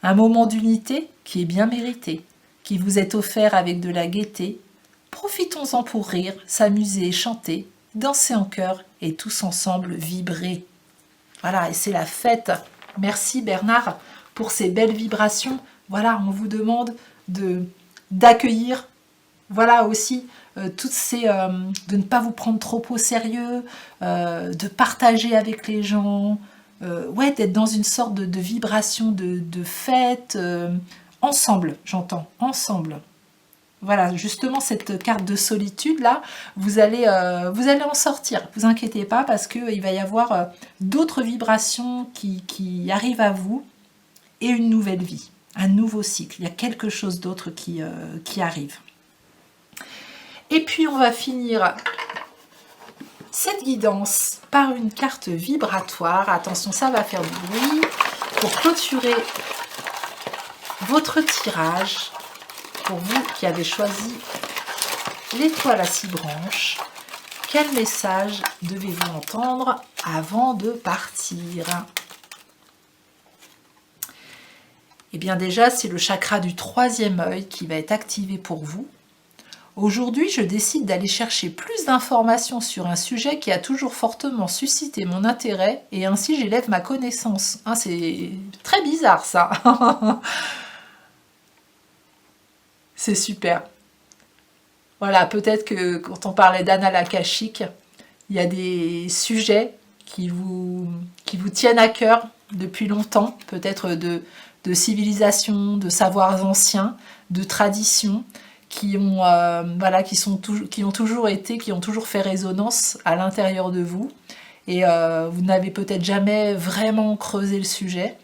Un moment d'unité qui est bien mérité, qui vous est offert avec de la gaieté. Profitons-en pour rire, s'amuser, chanter, danser en chœur et tous ensemble vibrer. Voilà, et c'est la fête. Merci Bernard pour ces belles vibrations. Voilà, on vous demande d'accueillir, voilà aussi, toutes ces, de ne pas vous prendre trop au sérieux, de partager avec les gens, ouais, d'être dans une sorte de vibration de fête, ensemble, j'entends, ensemble. Voilà, justement, cette carte de solitude, là, vous allez en sortir. Vous inquiétez pas, parce qu'il va y avoir d'autres vibrations qui arrivent à vous, et une nouvelle vie, un nouveau cycle. Il y a quelque chose d'autre qui arrive. Et puis, on va finir cette guidance par une carte vibratoire. Attention, ça va faire du bruit. Pour clôturer votre tirage, pour vous qui avez choisi l'étoile à 6 branches, quel message devez-vous entendre avant de partir? Eh bien déjà, c'est le chakra du 3e œil qui va être activé pour vous. Aujourd'hui, je décide d'aller chercher plus d'informations sur un sujet qui a toujours fortement suscité mon intérêt et ainsi j'élève ma connaissance. Hein, c'est très bizarre ça. C'est super. Voilà, peut-être que quand on parlait d'annales akashiques, il y a des sujets qui vous tiennent à cœur depuis longtemps, peut-être de civilisation, de savoirs anciens, de traditions, qui ont toujours été, qui ont toujours fait résonance à l'intérieur de vous, et vous n'avez peut-être jamais vraiment creusé le sujet.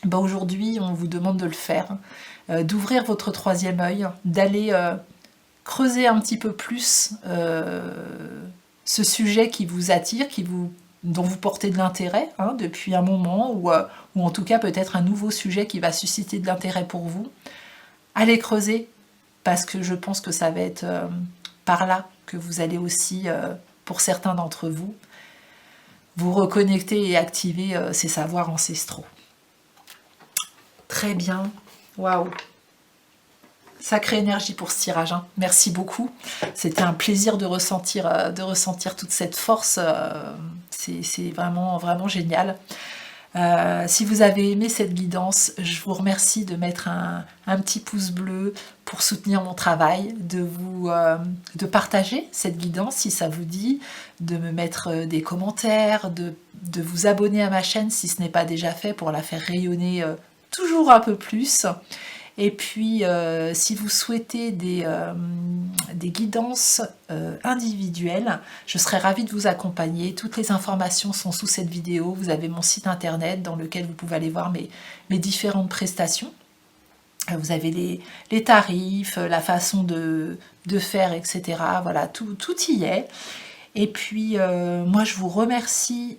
Ben aujourd'hui, on vous demande de le faire, d'ouvrir votre 3e œil, d'aller creuser un petit peu plus ce sujet qui vous attire, dont vous portez de l'intérêt depuis un moment, ou en tout cas peut-être un nouveau sujet qui va susciter de l'intérêt pour vous. Allez creuser, parce que je pense que ça va être par là que vous allez aussi, pour certains d'entre vous, vous reconnecter et activer ces savoirs ancestraux. Très bien, waouh! Sacrée énergie pour ce tirage, hein. Merci beaucoup. C'était un plaisir de ressentir toute cette force. C'est vraiment, vraiment génial. Si vous avez aimé cette guidance, je vous remercie de mettre un petit pouce bleu pour soutenir mon travail, de partager cette guidance si ça vous dit, de me mettre des commentaires, de vous abonner à ma chaîne si ce n'est pas déjà fait pour la faire rayonner toujours un peu plus. Et puis, si vous souhaitez des guidances individuelles, je serais ravie de vous accompagner. Toutes les informations sont sous cette vidéo. Vous avez mon site internet dans lequel vous pouvez aller voir mes différentes prestations. Vous avez les tarifs, la façon de faire, etc. Voilà, tout y est. Et puis, moi, je vous remercie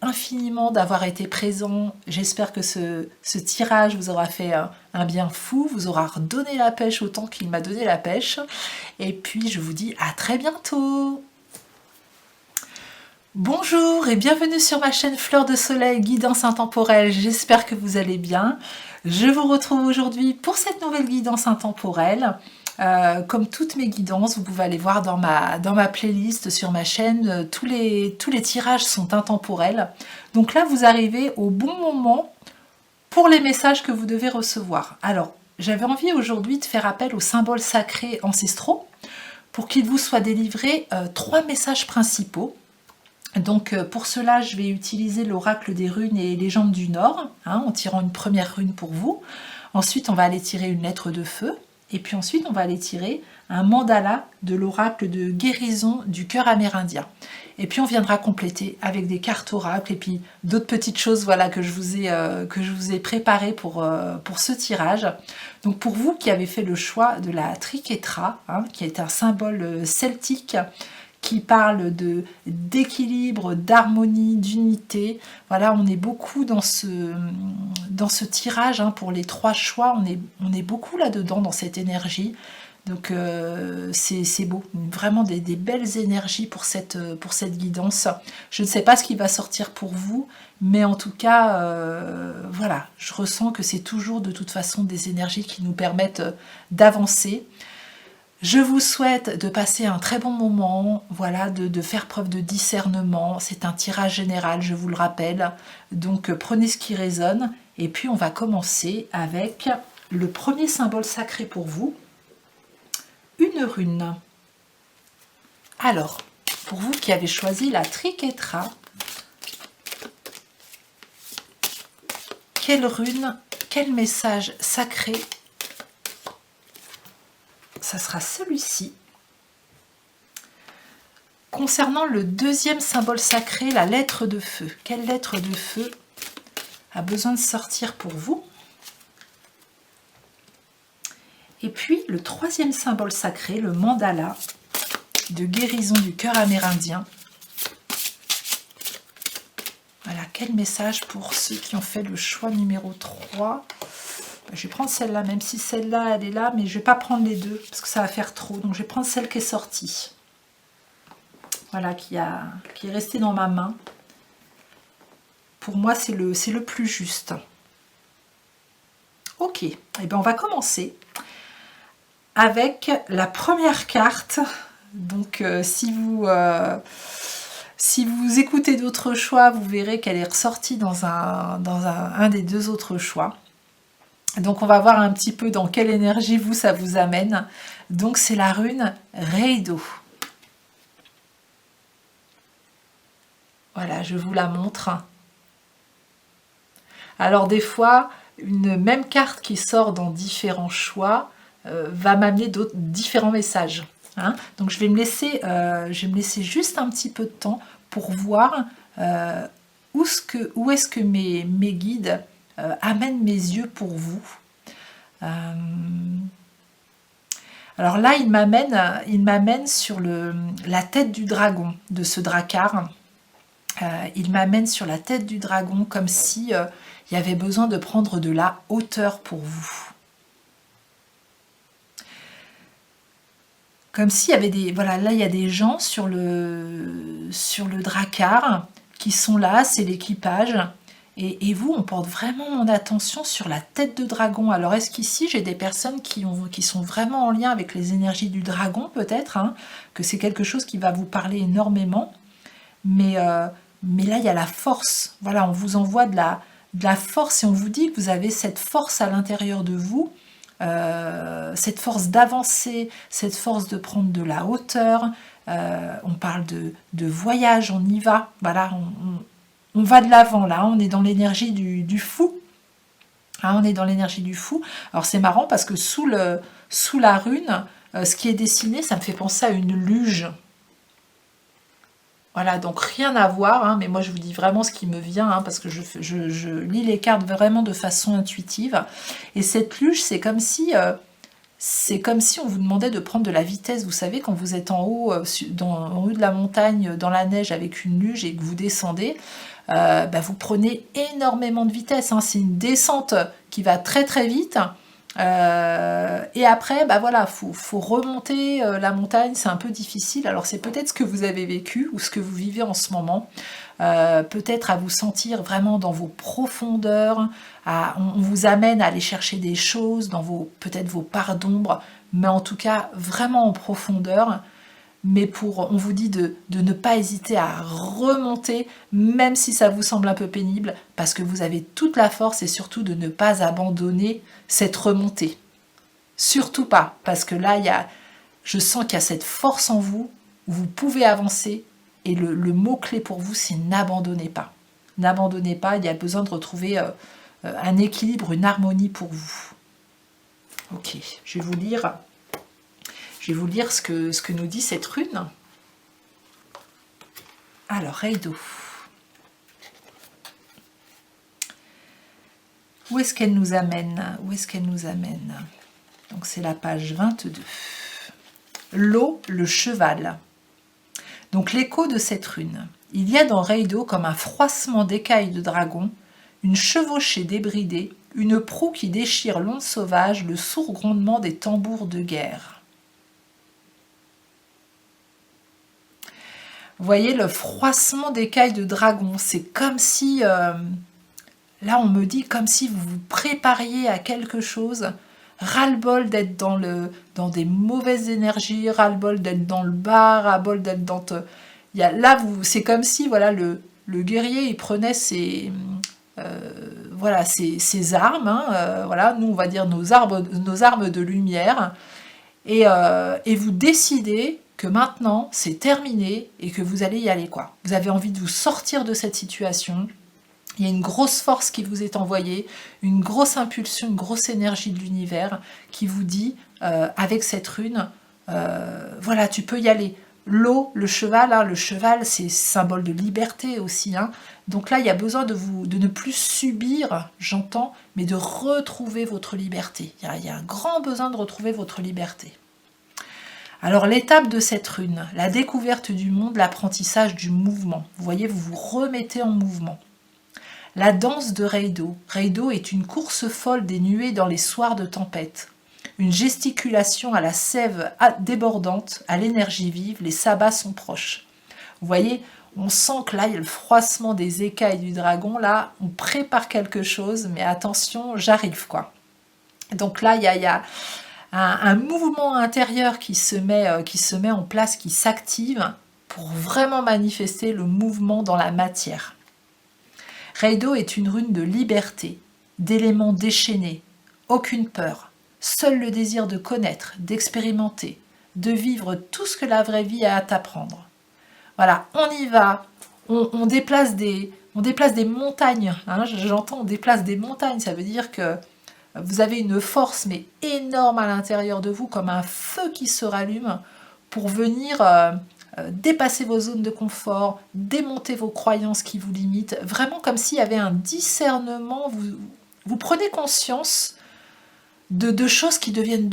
infiniment d'avoir été présent. J'espère que ce tirage vous aura fait un bien fou, vous aura redonné la pêche autant qu'il m'a donné la pêche. Et puis, je vous dis à très bientôt. Bonjour et bienvenue sur ma chaîne Fleur de Soleil, guidance intemporelle. J'espère que vous allez bien. Je vous retrouve aujourd'hui pour cette nouvelle guidance intemporelle. Comme toutes mes guidances, vous pouvez aller voir dans ma playlist sur ma chaîne, tous les tirages sont intemporels. Donc là, vous arrivez au bon moment pour les messages que vous devez recevoir. Alors, j'avais envie aujourd'hui de faire appel aux symboles sacrés ancestraux pour qu'il vous soit délivré 3 messages principaux. Donc pour cela, je vais utiliser l'oracle des runes et légendes du Nord, en tirant une première rune pour vous. Ensuite, on va aller tirer une lettre de feu. Et puis ensuite, on va aller tirer un mandala de l'oracle de guérison du cœur amérindien. Et puis on viendra compléter avec des cartes oracles et puis d'autres petites choses, voilà, que je vous ai préparées pour ce tirage. Donc pour vous qui avez fait le choix de la triquetra, qui est un symbole celtique qui parle d'équilibre, d'harmonie, d'unité. Voilà, on est beaucoup dans ce tirage, pour les 3 choix, on est beaucoup là-dedans, dans cette énergie. Donc c'est beau, vraiment des belles énergies pour cette guidance. Je ne sais pas ce qui va sortir pour vous, mais en tout cas, voilà, je ressens que c'est toujours de toute façon des énergies qui nous permettent d'avancer. Je vous souhaite de passer un très bon moment, voilà, de faire preuve de discernement. C'est un tirage général, je vous le rappelle. Donc prenez ce qui résonne. Et puis on va commencer avec le premier symbole sacré pour vous, une rune. Alors, pour vous qui avez choisi la Triquetra, quelle rune, quel message sacré? Ça sera celui-ci. Concernant le deuxième symbole sacré, la lettre de feu. Quelle lettre de feu a besoin de sortir pour vous? Et puis le troisième symbole sacré, le mandala de guérison du cœur amérindien. Voilà, quel message pour ceux qui ont fait le choix numéro 3. Je vais prendre celle-là, même si celle-là, elle est là, mais je ne vais pas prendre les deux, parce que ça va faire trop. Donc je vais prendre celle qui est sortie. Voilà, qui est restée dans ma main. Pour moi, c'est le plus juste. Ok, et bien on va commencer avec la première carte. Donc si vous écoutez d'autres choix, vous verrez qu'elle est ressortie dans un des deux autres choix. Donc on va voir un petit peu dans quelle énergie ça vous amène. Donc c'est la rune Reido. Voilà, je vous la montre. Alors des fois, une même carte qui sort dans différents choix va m'amener différents messages. Hein. Donc je vais me laisser juste un petit peu de temps pour voir où est-ce que mes guides amènent mes yeux pour vous. Alors là, il m'amène sur la tête du dragon, de ce drakkar. Il m'amène sur la tête du dragon comme si il y avait besoin de prendre de la hauteur pour vous. Comme s'il y avait des... Voilà, là il y a des gens sur le drakkar qui sont là, c'est l'équipage. Et vous, on porte vraiment mon attention sur la tête de dragon. Alors est-ce qu'ici j'ai des personnes qui sont vraiment en lien avec les énergies du dragon peut-être, hein, que c'est quelque chose qui va vous parler énormément. Mais là il y a la force. Voilà, on vous envoie de la force et on vous dit que vous avez cette force à l'intérieur de vous. Cette force d'avancer, cette force de prendre de la hauteur, on parle de voyage, on y va, voilà, on va de l'avant là, on est dans l'énergie du fou, hein, on est dans l'énergie du fou. Alors c'est marrant parce que sous la rune, ce qui est dessiné, ça me fait penser à une luge. Voilà, donc rien à voir, hein, mais moi je vous dis vraiment ce qui me vient, hein, parce que je lis les cartes vraiment de façon intuitive. Et cette luge, c'est comme si on vous demandait de prendre de la vitesse. Vous savez, quand vous êtes en haut, en haut de la montagne, dans la neige avec une luge et que vous descendez, vous prenez énormément de vitesse. Hein. C'est une descente qui va très très vite. Et après, voilà, faut remonter la montagne, c'est un peu difficile. Alors c'est peut-être ce que vous avez vécu ou ce que vous vivez en ce moment. Peut-être à vous sentir vraiment dans vos profondeurs. On vous amène à aller chercher des choses dans peut-être vos parts d'ombre, mais en tout cas vraiment en profondeur. Mais on vous dit de ne pas hésiter à remonter, même si ça vous semble un peu pénible, parce que vous avez toute la force et surtout de ne pas abandonner cette remontée. Surtout pas, parce que là, je sens qu'il y a cette force en vous, où vous pouvez avancer, et le mot-clé pour vous, c'est n'abandonnez pas. N'abandonnez pas, il y a besoin de retrouver un équilibre, une harmonie pour vous. Ok, je vais vous lire ce que nous dit cette rune. Alors, Reido. Où est-ce qu'elle nous amène? Où est-ce qu'elle nous amène? Donc, c'est la page 22. L'eau, le cheval. Donc, l'écho de cette rune. Il y a dans Reido comme un froissement d'écailles de dragon, une chevauchée débridée, une proue qui déchire l'onde sauvage, le sourd grondement des tambours de guerre. Vous voyez le froissement d'écailles de dragon, c'est comme si, là on me dit comme si vous vous prépariez à quelque chose, ras-le-bol d'être dans des mauvaises énergies, ras-le-bol d'être dans le bas, ras-le-bol d'être dans... là, c'est comme si voilà, le guerrier il prenait voilà, ses armes, hein, voilà, nous on va dire nos armes de lumière, et vous décidez que maintenant c'est terminé et que vous allez y aller, quoi. Vous avez envie de vous sortir de cette situation. Il y a une grosse force qui vous est envoyée, une grosse impulsion, une grosse énergie de l'univers qui vous dit, avec cette rune, voilà, tu peux y aller. L'eau, le cheval, hein, c'est symbole de liberté aussi, hein. Donc là, il y a besoin de ne plus subir, j'entends, mais de retrouver votre liberté. Il y a un grand besoin de retrouver votre liberté. Alors l'étape de cette rune, la découverte du monde, l'apprentissage du mouvement. Vous voyez, vous vous remettez en mouvement. La danse de Reido. Reido est une course folle des nuées dans les soirs de tempête. Une gesticulation à la sève débordante, à l'énergie vive, les sabbats sont proches. Vous voyez, on sent que là, il y a le froissement des écailles du dragon, là, on prépare quelque chose, mais attention, j'arrive, quoi. Donc là, il y a un mouvement intérieur qui se met en place, qui s'active pour vraiment manifester le mouvement dans la matière. Reido est une rune de liberté, d'éléments déchaînés, aucune peur, seul le désir de connaître, d'expérimenter, de vivre tout ce que la vraie vie a à t'apprendre. Voilà, on y va, on déplace des montagnes, hein, j'entends on déplace des montagnes, ça veut dire que vous avez une force mais énorme à l'intérieur de vous, comme un feu qui se rallume pour venir dépasser vos zones de confort, démonter vos croyances qui vous limitent, vraiment comme s'il y avait un discernement, vous prenez conscience de choses qui deviennent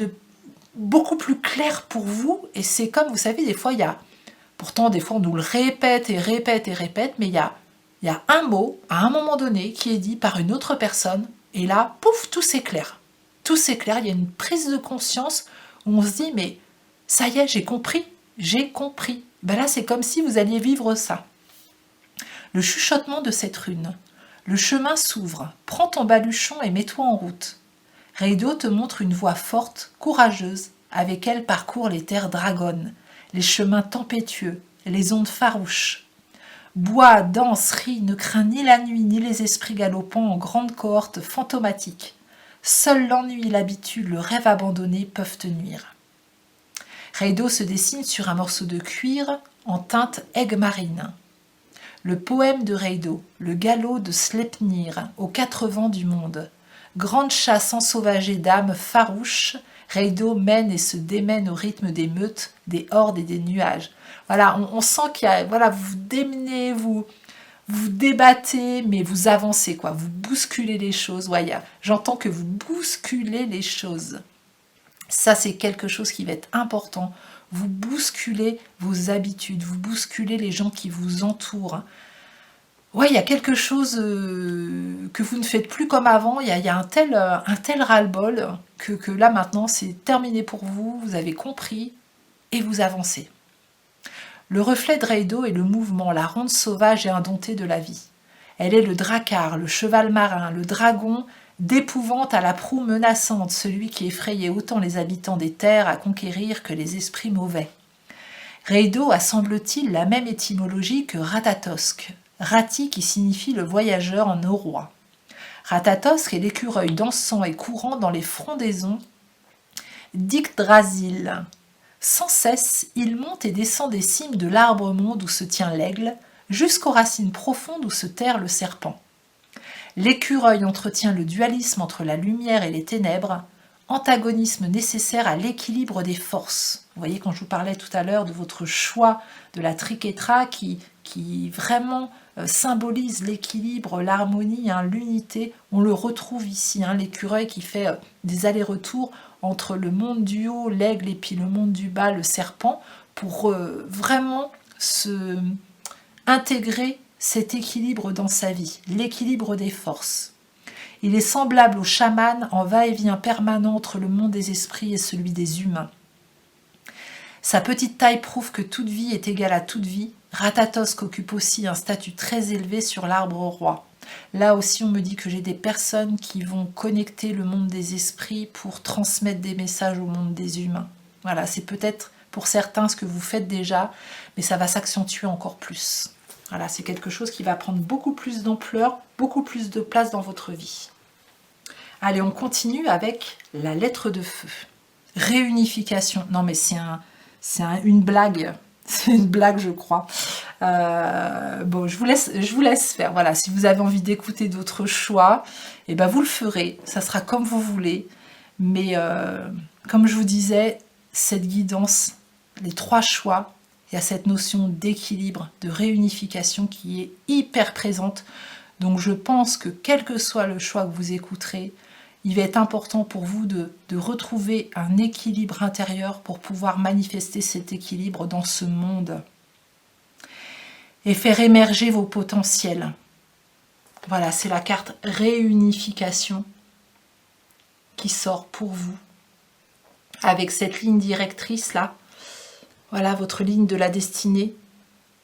beaucoup plus claires pour vous, et c'est comme, vous savez, des fois, pourtant des fois on nous le répète et répète et répète, mais il y a un mot, à un moment donné, qui est dit par une autre personne, et là, pouf, tout s'éclaire. Tout s'éclaire, il y a une prise de conscience où on se dit, mais ça y est, j'ai compris. Ben là, c'est comme si vous alliez vivre ça. Le chuchotement de cette rune. Le chemin s'ouvre. Prends ton baluchon et mets-toi en route. Reido te montre une voie forte, courageuse. Avec elle parcourt les terres dragonnes, les chemins tempétueux, les ondes farouches. Bois, danse, rit, ne craint ni la nuit ni les esprits galopants en grande cohorte fantomatique. Seul l'ennui, l'habitude, le rêve abandonné peuvent te nuire. Reido se dessine sur un morceau de cuir en teinte aigue marine. Le poème de Reido, le galop de Sleipnir, aux quatre vents du monde. Grande chasse ensauvagée d'âmes farouches, Reido mène et se démène au rythme des meutes, des hordes et des nuages. Voilà, on sent qu'il y a, voilà, vous vous démenez, vous débattez, mais vous avancez, quoi. Vous bousculez les choses. Ouais, j'entends que vous bousculez les choses. Ça, c'est quelque chose qui va être important. Vous bousculez vos habitudes, vous bousculez les gens qui vous entourent. Ouais, il y a quelque chose que vous ne faites plus comme avant. Il y a un tel ras-le-bol que là, maintenant, c'est terminé pour vous. Vous avez compris et vous avancez. Le reflet de Reido est le mouvement, la ronde sauvage et indomptée de la vie. Elle est le drakkar, le cheval marin, le dragon, d'épouvante à la proue menaçante, celui qui effrayait autant les habitants des terres à conquérir que les esprits mauvais. Reido a, semble-t-il, la même étymologie que Ratatosk, Rati qui signifie le voyageur en norrois. Ratatosk est l'écureuil dansant et courant dans les frondaisons d'Yggdrasil. Sans cesse, il monte et descend des cimes de l'arbre-monde où se tient l'aigle, jusqu'aux racines profondes où se terre le serpent. L'écureuil entretient le dualisme entre la lumière et les ténèbres, antagonisme nécessaire à l'équilibre des forces. Vous voyez, quand je vous parlais tout à l'heure de votre choix de la triquetra qui vraiment symbolise l'équilibre, l'harmonie, hein, l'unité, on le retrouve ici, hein, l'écureuil qui fait des allers-retours entre le monde du haut, l'aigle, et puis le monde du bas, le serpent, pour vraiment intégrer cet équilibre dans sa vie, l'équilibre des forces. Il est semblable au chaman en va-et-vient permanent entre le monde des esprits et celui des humains. Sa petite taille prouve que toute vie est égale à toute vie. Ratatosk occupe aussi un statut très élevé sur l'arbre roi. Là aussi, on me dit que j'ai des personnes qui vont connecter le monde des esprits pour transmettre des messages au monde des humains. Voilà, c'est peut-être pour certains ce que vous faites déjà, mais ça va s'accentuer encore plus. Voilà, c'est quelque chose qui va prendre beaucoup plus d'ampleur, beaucoup plus de place dans votre vie. Allez, on continue avec la lettre de feu. Réunification. Non, mais c'est une blague. C'est une blague, je crois. Bon, je vous laisse faire. Voilà, si vous avez envie d'écouter d'autres choix, eh ben vous le ferez. Ça sera comme vous voulez. Mais comme je vous disais, cette guidance, les 3 choix, il y a cette notion d'équilibre, de réunification qui est hyper présente. Donc je pense que quel que soit le choix que vous écouterez, il va être important pour vous de retrouver un équilibre intérieur pour pouvoir manifester cet équilibre dans ce monde et faire émerger vos potentiels. Voilà, c'est la carte réunification qui sort pour vous avec cette ligne directrice là. Voilà votre ligne de la destinée.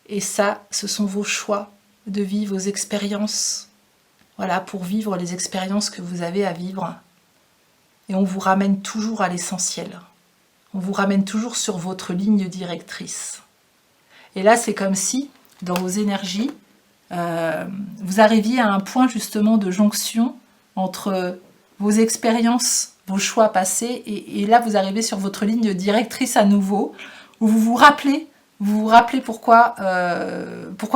Et ça, ce sont vos choix de vie, vos expériences. Voilà, pour vivre les expériences que vous avez à vivre. Et on vous ramène toujours à l'essentiel. On vous ramène toujours sur votre ligne directrice. Et là, c'est comme si, dans vos énergies, vous arriviez à un point justement de jonction entre vos expériences, vos choix passés, et là, vous arrivez sur votre ligne directrice à nouveau, où vous vous rappelez pourquoi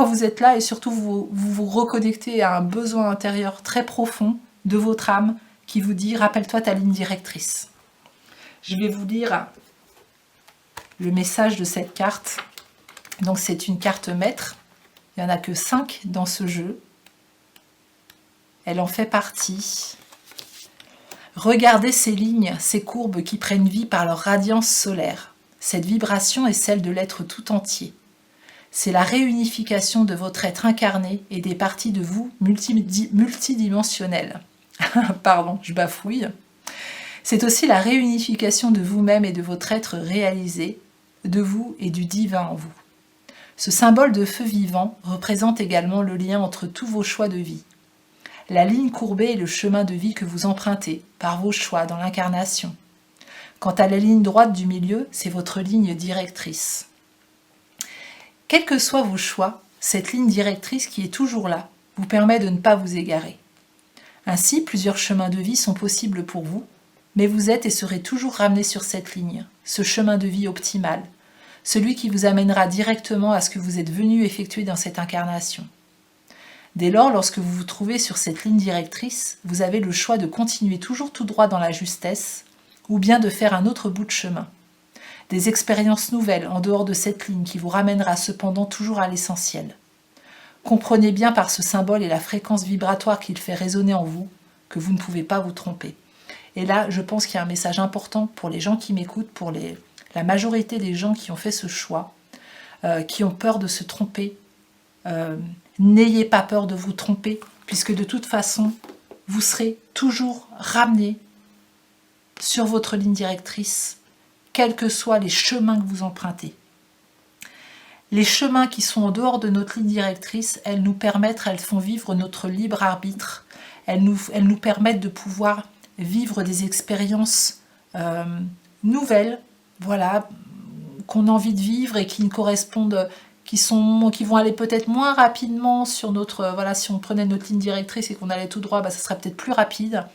vous êtes là, et surtout vous vous reconnectez à un besoin intérieur très profond de votre âme qui vous dit « Rappelle-toi ta ligne directrice ». Je vais vous lire le message de cette carte. Donc c'est une carte maître. Il n'y en a que 5 dans ce jeu. Elle en fait partie. Regardez ces lignes, ces courbes qui prennent vie par leur radiance solaire. Cette vibration est celle de l'être tout entier. C'est la réunification de votre être incarné et des parties de vous multidimensionnelles. Pardon, je bafouille. C'est aussi la réunification de vous-même et de votre être réalisé, de vous et du divin en vous. Ce symbole de feu vivant représente également le lien entre tous vos choix de vie. La ligne courbée est le chemin de vie que vous empruntez par vos choix dans l'incarnation. Quant à la ligne droite du milieu, c'est votre ligne directrice. Quels que soient vos choix, cette ligne directrice qui est toujours là vous permet de ne pas vous égarer. Ainsi, plusieurs chemins de vie sont possibles pour vous, mais vous êtes et serez toujours ramené sur cette ligne, ce chemin de vie optimal, celui qui vous amènera directement à ce que vous êtes venu effectuer dans cette incarnation. Dès lors, lorsque vous vous trouvez sur cette ligne directrice, vous avez le choix de continuer toujours tout droit dans la justesse, ou bien de faire un autre bout de chemin. Des expériences nouvelles en dehors de cette ligne qui vous ramènera cependant toujours à l'essentiel. Comprenez bien par ce symbole et la fréquence vibratoire qu'il fait résonner en vous que vous ne pouvez pas vous tromper. Et là, je pense qu'il y a un message important pour les gens qui m'écoutent, pour la majorité des gens qui ont fait ce choix, qui ont peur de se tromper. N'ayez pas peur de vous tromper, puisque de toute façon, vous serez toujours ramené sur votre ligne directrice, quels que soient les chemins que vous empruntez. Les chemins qui sont en dehors de notre ligne directrice, elles font vivre notre libre arbitre, elles nous permettent de pouvoir vivre des expériences nouvelles, voilà, qu'on a envie de vivre et qui nous correspondent, qui vont aller peut-être moins rapidement sur notre, voilà, si on prenait notre ligne directrice et qu'on allait tout droit, ça serait peut-être plus rapide.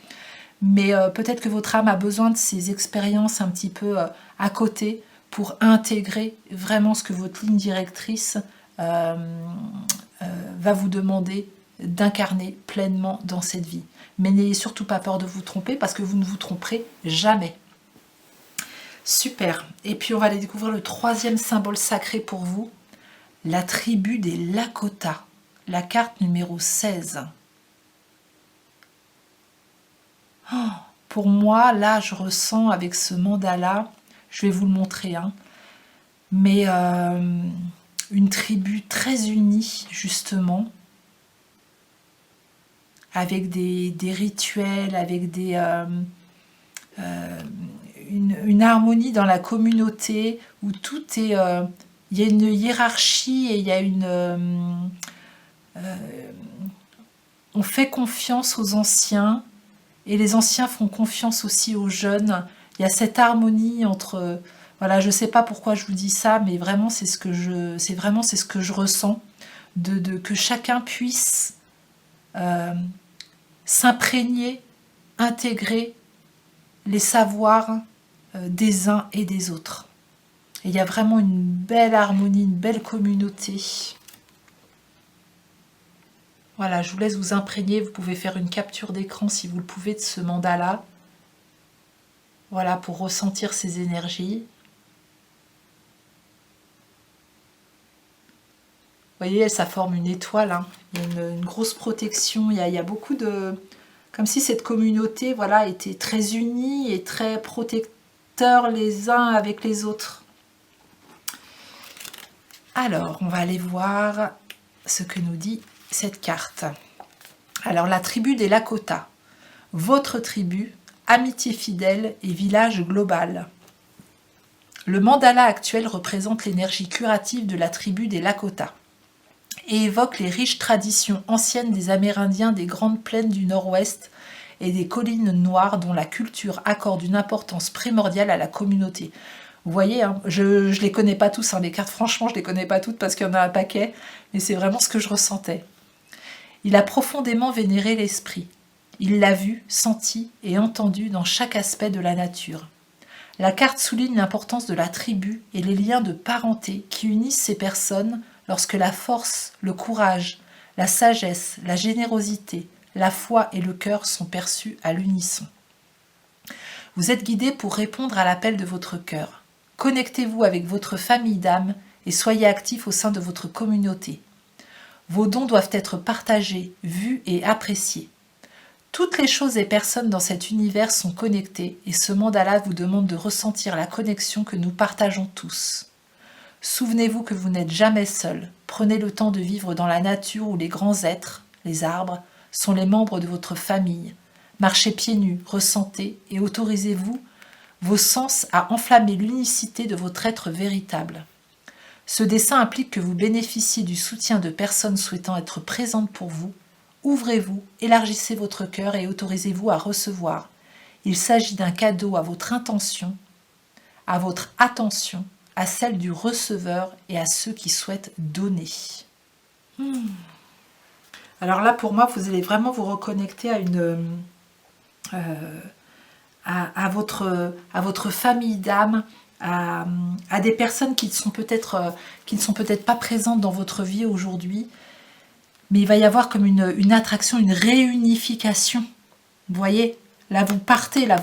Mais peut-être que votre âme a besoin de ces expériences un petit peu à côté pour intégrer vraiment ce que votre ligne directrice va vous demander d'incarner pleinement dans cette vie. Mais n'ayez surtout pas peur de vous tromper parce que vous ne vous tromperez jamais. Super. Et puis on va aller découvrir le 3e symbole sacré pour vous, la tribu des Lakota, la carte numéro 16. Pour moi, là, je ressens avec ce mandala, je vais vous le montrer, mais une tribu très unie, justement, avec des rituels, avec une une harmonie dans la communauté où tout est... il y a une hiérarchie et il y a on fait confiance aux anciens et les anciens font confiance aussi aux jeunes. Il y a cette harmonie entre... Voilà, je ne sais pas pourquoi je vous dis ça, mais vraiment c'est ce que je ressens, que chacun puisse s'imprégner, intégrer les savoirs des uns et des autres. Et il y a vraiment une belle harmonie, une belle communauté. Voilà, je vous laisse vous imprégner. Vous pouvez faire une capture d'écran si vous le pouvez de ce mandala. Voilà, pour ressentir ces énergies. Vous voyez, ça forme une étoile. Hein. Il y a une grosse protection. Il y a beaucoup de... Comme si cette communauté, voilà, était très unie et très protecteur les uns avec les autres. Alors, on va aller voir ce que nous dit cette carte. Alors, la tribu des Lakota. Votre tribu, amitié fidèle et village global. Le mandala actuel représente l'énergie curative de la tribu des Lakota et évoque les riches traditions anciennes des Amérindiens des grandes plaines du Nord-Ouest et des collines noires dont la culture accorde une importance primordiale à la communauté. Vous voyez, hein, je ne les connais pas tous, hein, les cartes, franchement, je ne les connais pas toutes parce qu'il y en a un paquet, mais c'est vraiment ce que je ressentais. Il a profondément vénéré l'esprit. Il l'a vu, senti et entendu dans chaque aspect de la nature. La carte souligne l'importance de la tribu et les liens de parenté qui unissent ces personnes lorsque la force, le courage, la sagesse, la générosité, la foi et le cœur sont perçus à l'unisson. Vous êtes guidé pour répondre à l'appel de votre cœur. Connectez-vous avec votre famille d'âme et soyez actifs au sein de votre communauté. Vos dons doivent être partagés, vus et appréciés. Toutes les choses et personnes dans cet univers sont connectées et ce mandala vous demande de ressentir la connexion que nous partageons tous. Souvenez-vous que vous n'êtes jamais seul. Prenez le temps de vivre dans la nature où les grands êtres, les arbres, sont les membres de votre famille. Marchez pieds nus, ressentez et autorisez-vous vos sens à enflammer l'unicité de votre être véritable. Ce dessin implique que vous bénéficiez du soutien de personnes souhaitant être présentes pour vous. Ouvrez-vous, élargissez votre cœur et autorisez-vous à recevoir. Il s'agit d'un cadeau à votre intention, à votre attention, à celle du receveur et à ceux qui souhaitent donner. Alors là, pour moi, vous allez vraiment vous reconnecter à votre famille d'âme, à des personnes qui ne sont peut-être pas présentes dans votre vie aujourd'hui, mais il va y avoir comme une attraction, une réunification. Vous voyez ? Là, vous partez, là,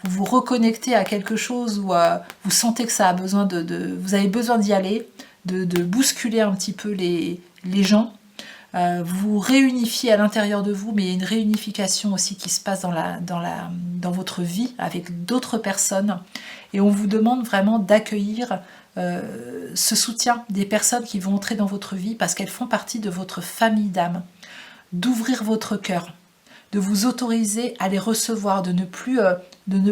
vous reconnectez à quelque chose où vous sentez que ça a besoin vous avez besoin d'y aller, de bousculer un petit peu les gens. Vous réunifiez à l'intérieur de vous, mais il y a une réunification aussi qui se passe dans votre vie avec d'autres personnes. Et on vous demande vraiment d'accueillir ce soutien des personnes qui vont entrer dans votre vie parce qu'elles font partie de votre famille d'âme. D'ouvrir votre cœur, de vous autoriser à les recevoir, de ne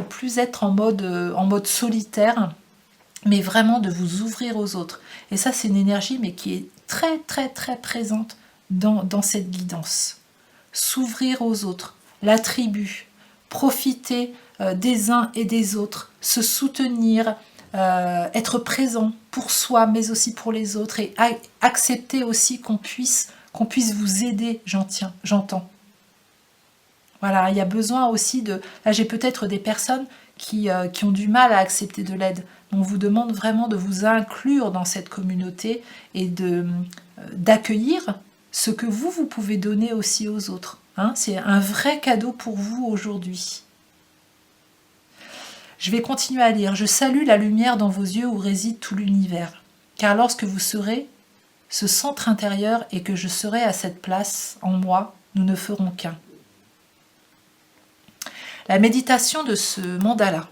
plus être en mode solitaire, mais vraiment de vous ouvrir aux autres. Et ça, c'est une énergie, mais qui est très, très, très présente dans cette guidance. S'ouvrir aux autres, la tribu, profiter des uns et des autres, se soutenir, être présent pour soi, mais aussi pour les autres, et accepter aussi qu'on puisse vous aider, j'entends. Voilà, il y a besoin aussi de... Là, j'ai peut-être des personnes qui ont du mal à accepter de l'aide. On vous demande vraiment de vous inclure dans cette communauté et d'accueillir ce que vous pouvez donner aussi aux autres. Hein, c'est un vrai cadeau pour vous aujourd'hui. Je vais continuer à lire. Je salue la lumière dans vos yeux où réside tout l'univers. Car lorsque vous serez ce centre intérieur et que je serai à cette place en moi, nous ne ferons qu'un. La méditation de ce mandala.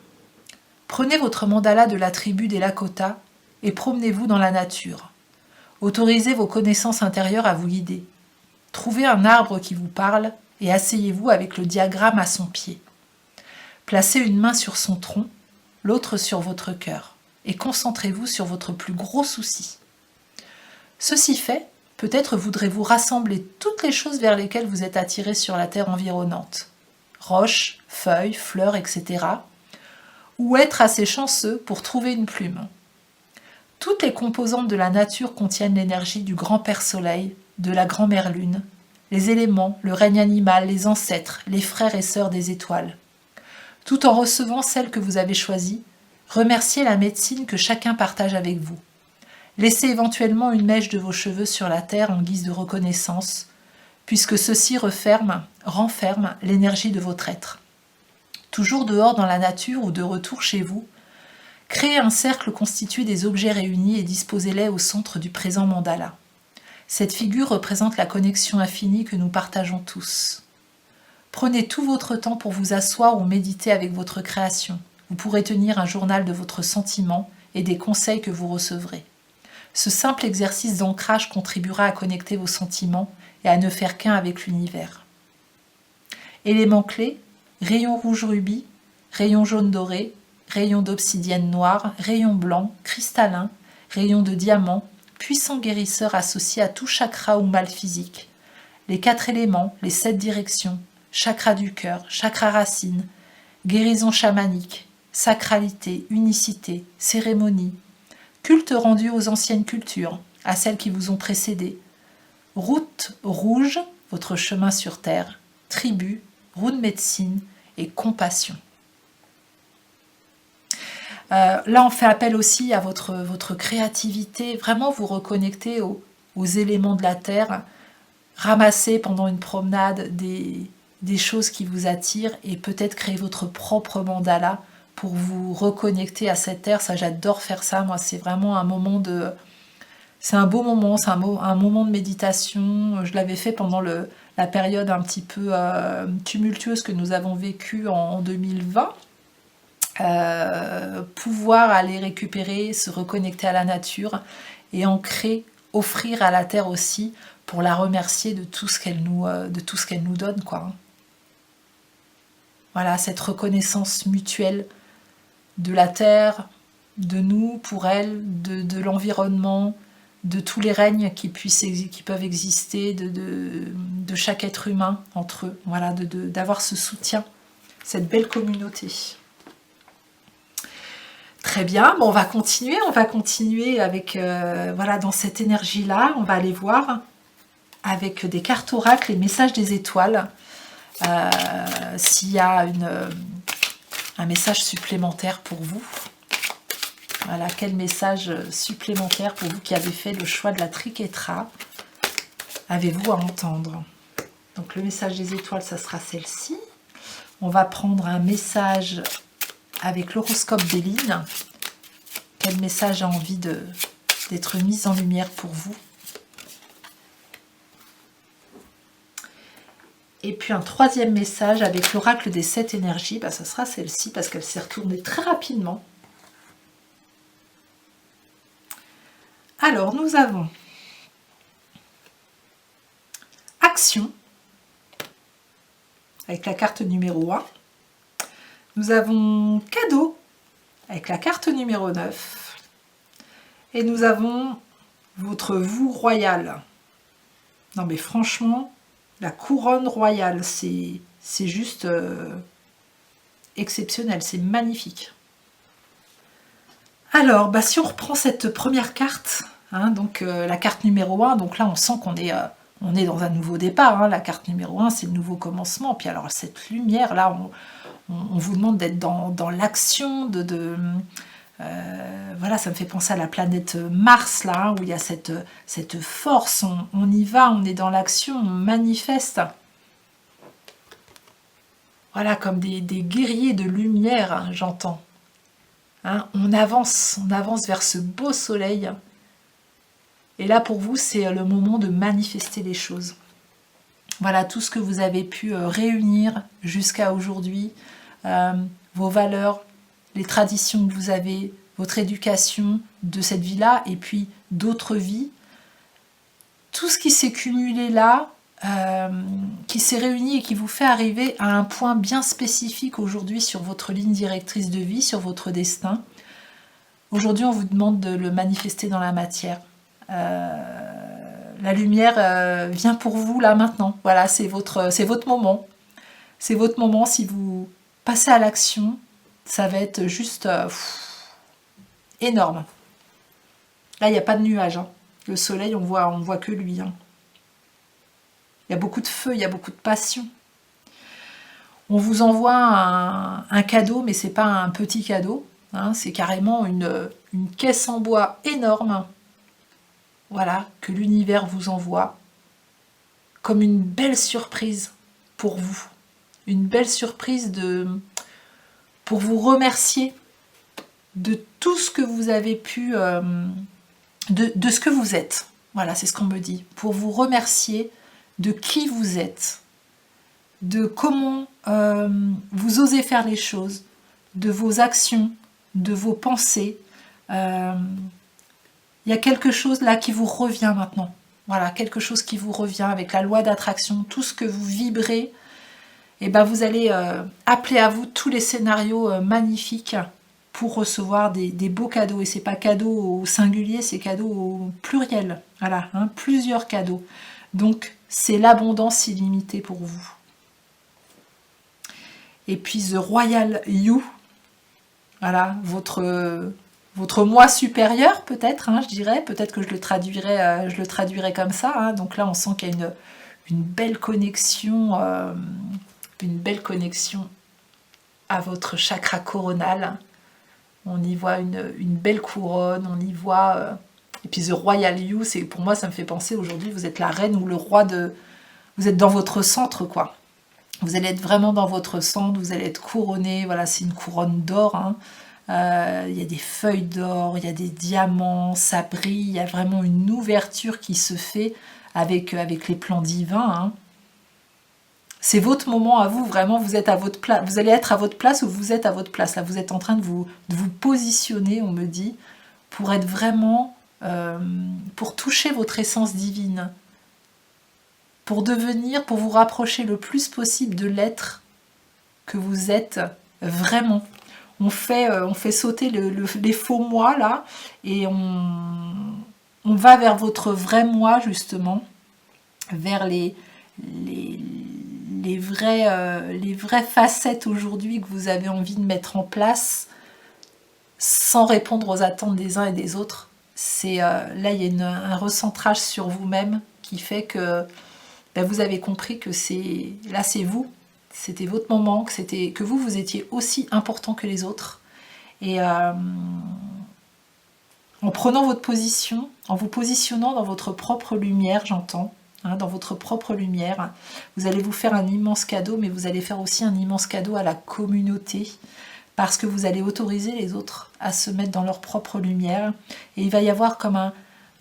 Prenez votre mandala de la tribu des Lakota et promenez-vous dans la nature. Autorisez vos connaissances intérieures à vous guider. Trouvez un arbre qui vous parle et asseyez-vous avec le diagramme à son pied. Placez une main sur son tronc, l'autre sur votre cœur, et concentrez-vous sur votre plus gros souci. Ceci fait, peut-être voudrez-vous rassembler toutes les choses vers lesquelles vous êtes attiré sur la terre environnante. Roches, feuilles, fleurs, etc. Ou être assez chanceux pour trouver une plume. Toutes les composantes de la nature contiennent l'énergie du grand Père Soleil, de la grand-mère Lune, les éléments, le règne animal, les ancêtres, les frères et sœurs des étoiles. Tout en recevant celle que vous avez choisie, remerciez la médecine que chacun partage avec vous. Laissez éventuellement une mèche de vos cheveux sur la terre en guise de reconnaissance, puisque ceci renferme l'énergie de votre être. Toujours dehors dans la nature ou de retour chez vous, créez un cercle constitué des objets réunis et disposez-les au centre du présent mandala. Cette figure représente la connexion infinie que nous partageons tous. Prenez tout votre temps pour vous asseoir ou méditer avec votre création. Vous pourrez tenir un journal de votre sentiment et des conseils que vous recevrez. Ce simple exercice d'ancrage contribuera à connecter vos sentiments et à ne faire qu'un avec l'univers. Éléments clés, rayon rouge rubis, rayon jaune doré, rayon d'obsidienne noire, rayon blanc, cristallin, rayon de diamant, puissant guérisseur associé à tout chakra ou mal physique. Les 4 éléments, les 7 directions, chakra du cœur, chakra racine, guérison chamanique, sacralité, unicité, cérémonie, culte rendu aux anciennes cultures, à celles qui vous ont précédé, route rouge, votre chemin sur terre, tribu, roue de médecine et compassion. Là, on fait appel aussi à votre créativité, vraiment vous reconnecter aux éléments de la terre, ramasser pendant une promenade des choses qui vous attirent et peut-être créer votre propre mandala pour vous reconnecter à cette terre. Ça, j'adore faire ça, moi, c'est vraiment un moment de... C'est un beau moment, c'est un moment de méditation. Je l'avais fait pendant la période un petit peu tumultueuse que nous avons vécue en 2020. Pouvoir aller récupérer, se reconnecter à la nature et ancrer, offrir à la terre aussi pour la remercier de tout ce qu'elle nous donne, quoi. Voilà, cette reconnaissance mutuelle de la terre, de nous pour elle, de l'environnement, de tous les règnes qui peuvent exister, de chaque être humain entre eux, voilà, d'avoir ce soutien, cette belle communauté. Très bien, bon, on va continuer avec, voilà, dans cette énergie-là, on va aller voir avec des cartes oracles les messages des étoiles, s'il y a un message supplémentaire pour vous. Voilà, quel message supplémentaire pour vous qui avez fait le choix de la Triketra avez-vous à entendre? Donc le message des étoiles, ça sera celle-ci. On va prendre un message avec l'horoscope d'Éline. Quel message a envie d'être mis en lumière pour vous? Et puis un troisième message avec l'oracle des 7 énergies, bah, ça sera celle-ci parce qu'elle s'est retournée très rapidement. Alors, nous avons action avec la carte numéro 1. Nous avons cadeau avec la carte numéro 9. Et nous avons votre vous royal. Non mais franchement, la couronne royale, c'est juste exceptionnel, c'est magnifique. Alors, bah, si on reprend cette première carte, hein, donc la carte numéro 1, donc là on sent qu'on est dans un nouveau départ, hein, la carte numéro 1 c'est le nouveau commencement, puis alors cette lumière là, on vous demande d'être dans l'action, voilà, ça me fait penser à la planète Mars là, hein, où il y a cette force, on y va, on est dans l'action, on manifeste. Voilà, comme des guerriers de lumière, hein, j'entends. Hein, on avance vers ce beau soleil. Et là, pour vous, c'est le moment de manifester les choses. Voilà, tout ce que vous avez pu réunir jusqu'à aujourd'hui, vos valeurs, les traditions que vous avez, votre éducation de cette vie-là, et puis d'autres vies. Tout ce qui s'est cumulé là, qui s'est réuni et qui vous fait arriver à un point bien spécifique aujourd'hui sur votre ligne directrice de vie, sur votre destin. Aujourd'hui, on vous demande de le manifester dans la matière. La lumière vient pour vous là maintenant. Voilà, c'est votre moment. C'est votre moment. Si vous passez à l'action, ça va être juste énorme. Là, il n'y a pas de nuages. Hein. Le soleil, on voit que lui. Hein. Il y a beaucoup de feu, il y a beaucoup de passion. On vous envoie un cadeau, mais c'est pas un petit cadeau. Hein, c'est carrément une caisse en bois énorme. Voilà, que l'univers vous envoie comme une belle surprise pour vous. Une belle surprise pour vous remercier de tout ce que vous avez pu... de ce que vous êtes. Voilà, c'est ce qu'on me dit. Pour vous remercier de qui vous êtes, de comment vous osez faire les choses, de vos actions, de vos pensées. Il y a quelque chose là qui vous revient maintenant. Voilà, quelque chose qui vous revient avec la loi d'attraction, tout ce que vous vibrez, et ben vous allez appeler à vous tous les scénarios magnifiques pour recevoir des beaux cadeaux. Et c'est pas cadeau au singulier, c'est cadeau au pluriel. Voilà, hein, plusieurs cadeaux. Donc c'est l'abondance illimitée pour vous. Et puis The Royal You, voilà, votre moi supérieur peut-être, hein, je dirais, peut-être que je le traduirais comme ça. Hein. Donc là, on sent qu'il y a une belle connexion à votre chakra coronal. On y voit une belle couronne, on y voit... Et puis The Royal You, pour moi, ça me fait penser aujourd'hui, vous êtes la reine ou le roi de... Vous êtes dans votre centre, quoi. Vous allez être vraiment dans votre centre, vous allez être couronné, voilà, c'est une couronne d'or, hein. Il y a des feuilles d'or, il y a des diamants, ça brille, il y a vraiment une ouverture qui se fait avec les plans divins. Hein. C'est votre moment à vous, vraiment, vous êtes à votre place, vous allez être à votre place ou vous êtes à votre place. Là, vous êtes en train de vous positionner, on me dit, pour être vraiment, pour toucher votre essence divine, pour vous rapprocher le plus possible de l'être que vous êtes vraiment. On fait sauter les faux moi là et on va vers votre vrai moi justement, vers les vraies facettes aujourd'hui que vous avez envie de mettre en place sans répondre aux attentes des uns et des autres. Là il y a un recentrage sur vous-même qui fait que vous avez compris que c'est vous. C'était votre moment, que vous étiez aussi important que les autres. Et en prenant votre position, en vous positionnant dans votre propre lumière, j'entends, hein, dans votre propre lumière, vous allez vous faire un immense cadeau, mais vous allez faire aussi un immense cadeau à la communauté, parce que vous allez autoriser les autres à se mettre dans leur propre lumière. Et il va y avoir comme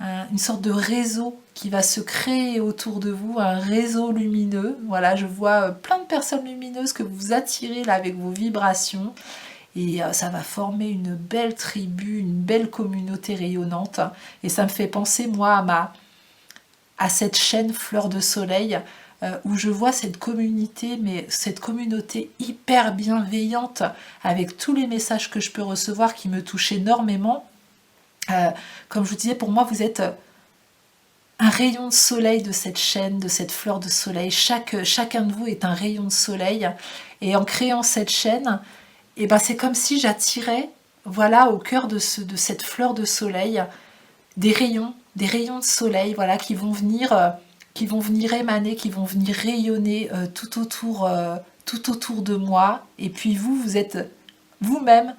une sorte de réseau qui va se créer autour de vous, un réseau lumineux. Voilà, je vois plein de personnes lumineuses que vous attirez là avec vos vibrations. Et ça va former une belle tribu, une belle communauté rayonnante. Et ça me fait penser, moi, à cette chaîne Fleur de Soleil, où je vois cette communauté, mais cette communauté hyper bienveillante, avec tous les messages que je peux recevoir qui me touchent énormément. Comme je vous disais, pour moi, vous êtes un rayon de soleil de cette chaîne, de cette fleur de soleil. Chacun de vous est un rayon de soleil. Et en créant cette chaîne, c'est comme si j'attirais, voilà, au cœur de cette fleur de soleil, des rayons de soleil, voilà, qui vont venir émaner, qui vont venir rayonner tout autour de moi. Et puis vous êtes vous-même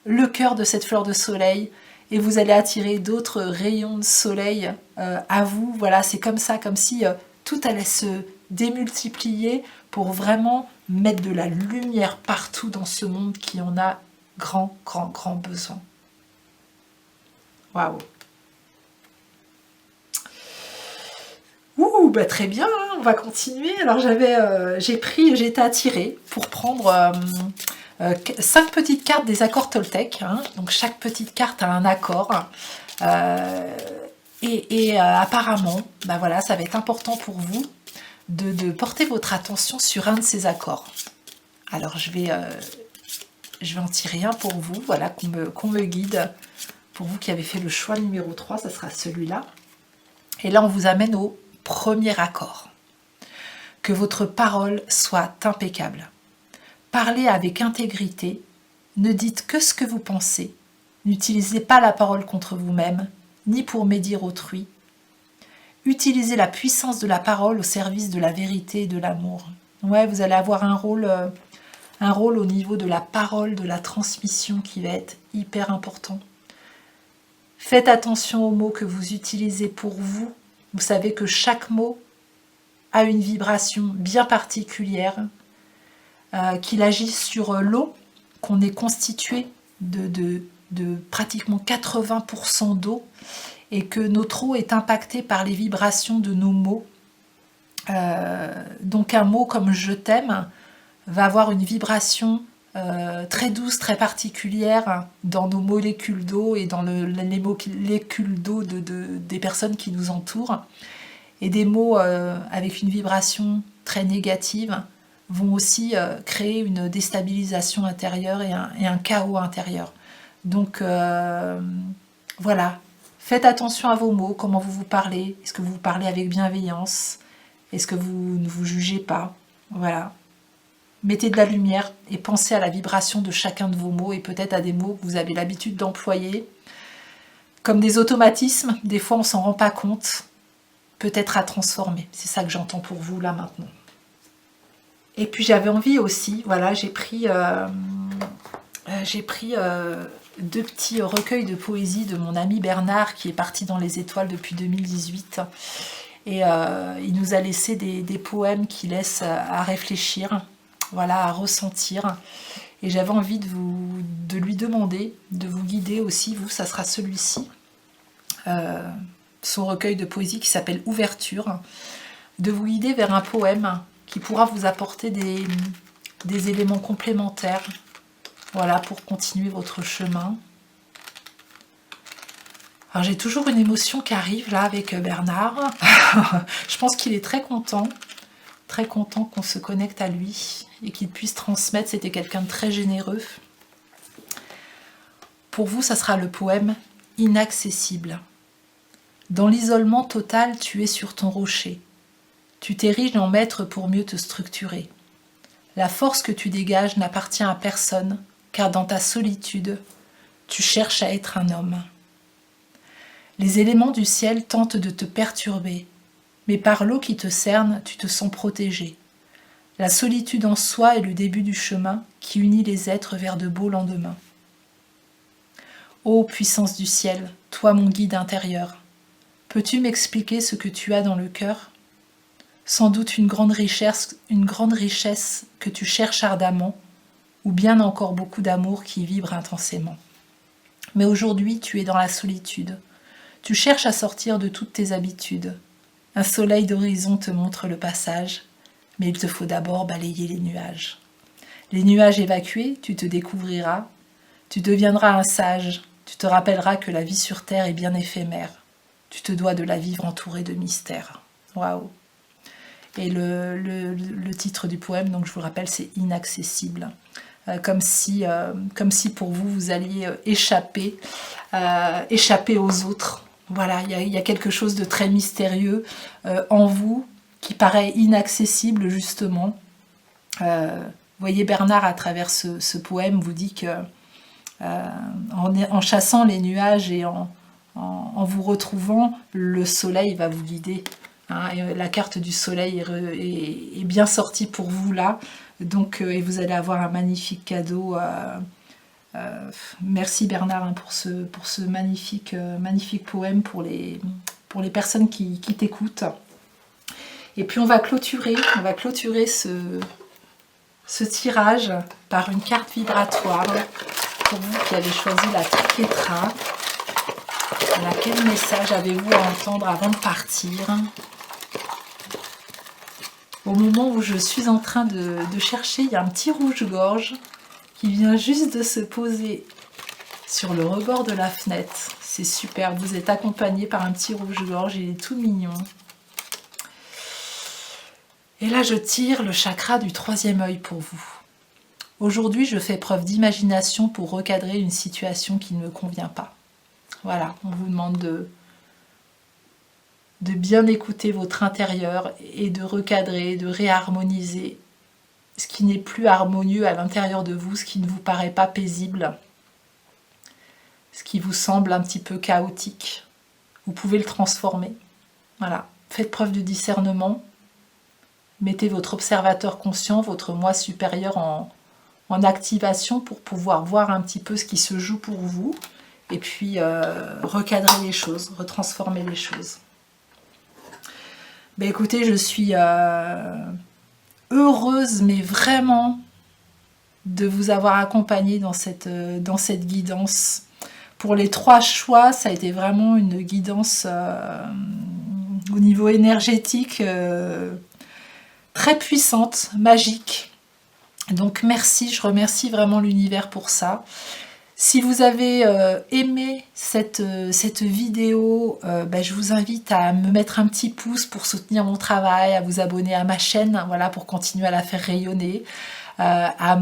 le cœur de cette fleur de soleil. Et vous allez attirer d'autres rayons de soleil à vous. Voilà, c'est comme ça, comme si tout allait se démultiplier pour vraiment mettre de la lumière partout dans ce monde qui en a grand besoin. Waouh! Ouh, très bien, hein, on va continuer. Alors j'ai été attirée pour prendre 5 petites cartes des accords Toltec, hein. Donc chaque petite carte a un accord, apparemment, voilà, ça va être important pour vous de porter votre attention sur un de ces accords. Alors je vais en tirer un pour vous, voilà, qu'on me guide. Pour vous qui avez fait le choix numéro 3, ça sera celui-là. Et là, on vous amène au premier accord. Que votre parole soit impeccable. Parlez avec intégrité, ne dites que ce que vous pensez, n'utilisez pas la parole contre vous-même, ni pour médire autrui. Utilisez la puissance de la parole au service de la vérité et de l'amour. Ouais, vous allez avoir un rôle au niveau de la parole, de la transmission qui va être hyper important. Faites attention aux mots que vous utilisez pour vous. Vous savez que chaque mot a une vibration bien particulière, qu'il agisse sur l'eau, qu'on est constitué de pratiquement 80% d'eau, et que notre eau est impactée par les vibrations de nos mots. Donc un mot comme « je t'aime » va avoir une vibration très douce, très particulière dans nos molécules d'eau et dans les molécules d'eau des personnes qui nous entourent. Et des mots avec une vibration très négative vont aussi créer une déstabilisation intérieure et un chaos intérieur. Donc voilà, faites attention à vos mots, comment vous vous parlez. Est-ce que vous vous parlez avec bienveillance? Est-ce que vous ne vous jugez pas? Voilà. Mettez de la lumière et pensez à la vibration de chacun de vos mots et peut-être à des mots que vous avez l'habitude d'employer. Comme des automatismes, des fois on ne s'en rend pas compte. Peut-être à transformer. C'est ça que j'entends pour vous là maintenant. Et puis j'avais envie aussi, voilà, j'ai pris 2 petits recueils de poésie de mon ami Bernard qui est parti dans les étoiles depuis 2018. Et il nous a laissé des poèmes qui laissent à réfléchir, voilà, à ressentir. Et j'avais envie de lui demander, de vous guider aussi, vous, ça sera celui-ci. Son recueil de poésie qui s'appelle Ouverture, de vous guider vers un poème qui pourra vous apporter des éléments complémentaires, voilà, pour continuer votre chemin. Alors j'ai toujours une émotion qui arrive là avec Bernard. Je pense qu'il est très content qu'on se connecte à lui et qu'il puisse transmettre. C'était quelqu'un de très généreux. Pour vous, ça sera le poème Inaccessible. Dans l'isolement total, tu es sur ton rocher. Tu t'ériges en maître pour mieux te structurer. La force que tu dégages n'appartient à personne, car dans ta solitude, tu cherches à être un homme. Les éléments du ciel tentent de te perturber, mais par l'eau qui te cerne, tu te sens protégé. La solitude en soi est le début du chemin qui unit les êtres vers de beaux lendemains. Ô puissance du ciel, toi mon guide intérieur, peux-tu m'expliquer ce que tu as dans le cœur? Sans doute une grande richesse que tu cherches ardemment, ou bien encore beaucoup d'amour qui vibre intensément. Mais aujourd'hui, tu es dans la solitude. Tu cherches à sortir de toutes tes habitudes. Un soleil d'horizon te montre le passage, mais il te faut d'abord balayer les nuages. Les nuages évacués, tu te découvriras, tu deviendras un sage, tu te rappelleras que la vie sur terre est bien éphémère. Tu te dois de la vivre entourée de mystères. Waouh! Et le titre du poème, donc je vous le rappelle, c'est Inaccessible. Comme si pour vous, vous alliez échapper aux autres. Voilà, il y a quelque chose de très mystérieux en vous qui paraît inaccessible, justement. Vous voyez, Bernard, à travers ce poème, vous dit que en chassant les nuages et en vous retrouvant, le soleil va vous guider. Hein, et la carte du soleil est bien sortie pour vous là. Donc, et vous allez avoir un magnifique cadeau. Merci Bernard pour ce magnifique poème pour les personnes qui t'écoutent. Et puis on va clôturer ce tirage par une carte vibratoire pour vous qui avez choisi la Triquetra. Voilà, quel message avez-vous à entendre avant de partir? Au moment où je suis en train de chercher, il y a un petit rouge-gorge qui vient juste de se poser sur le rebord de la fenêtre. C'est super, vous êtes accompagné par un petit rouge-gorge, il est tout mignon. Et là, je tire le chakra du troisième œil pour vous. Aujourd'hui, je fais preuve d'imagination pour recadrer une situation qui ne me convient pas. Voilà, on vous demande de bien écouter votre intérieur et de recadrer, de réharmoniser ce qui n'est plus harmonieux à l'intérieur de vous, ce qui ne vous paraît pas paisible, ce qui vous semble un petit peu chaotique. Vous pouvez le transformer. Voilà, faites preuve de discernement. Mettez votre observateur conscient, votre moi supérieur en activation pour pouvoir voir un petit peu ce qui se joue pour vous et puis recadrer les choses, retransformer les choses. Ben écoutez, je suis heureuse, mais vraiment, de vous avoir accompagné dans cette guidance. Pour les 3 choix, ça a été vraiment une guidance au niveau énergétique très puissante, magique. Donc merci, je remercie vraiment l'univers pour ça. Si vous avez aimé cette vidéo, je vous invite à me mettre un petit pouce pour soutenir mon travail, à vous abonner à ma chaîne, voilà, pour continuer à la faire rayonner, à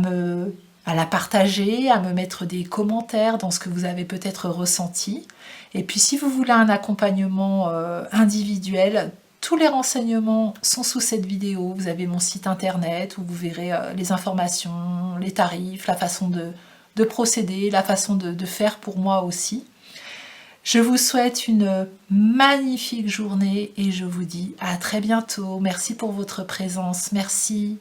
la partager, à me mettre des commentaires dans ce que vous avez peut-être ressenti. Et puis si vous voulez un accompagnement individuel, tous les renseignements sont sous cette vidéo. Vous avez mon site internet où vous verrez les informations, les tarifs, la façon de procéder, la façon de faire pour moi aussi. Je vous souhaite une magnifique journée et je vous dis à très bientôt. Merci pour votre présence. Merci.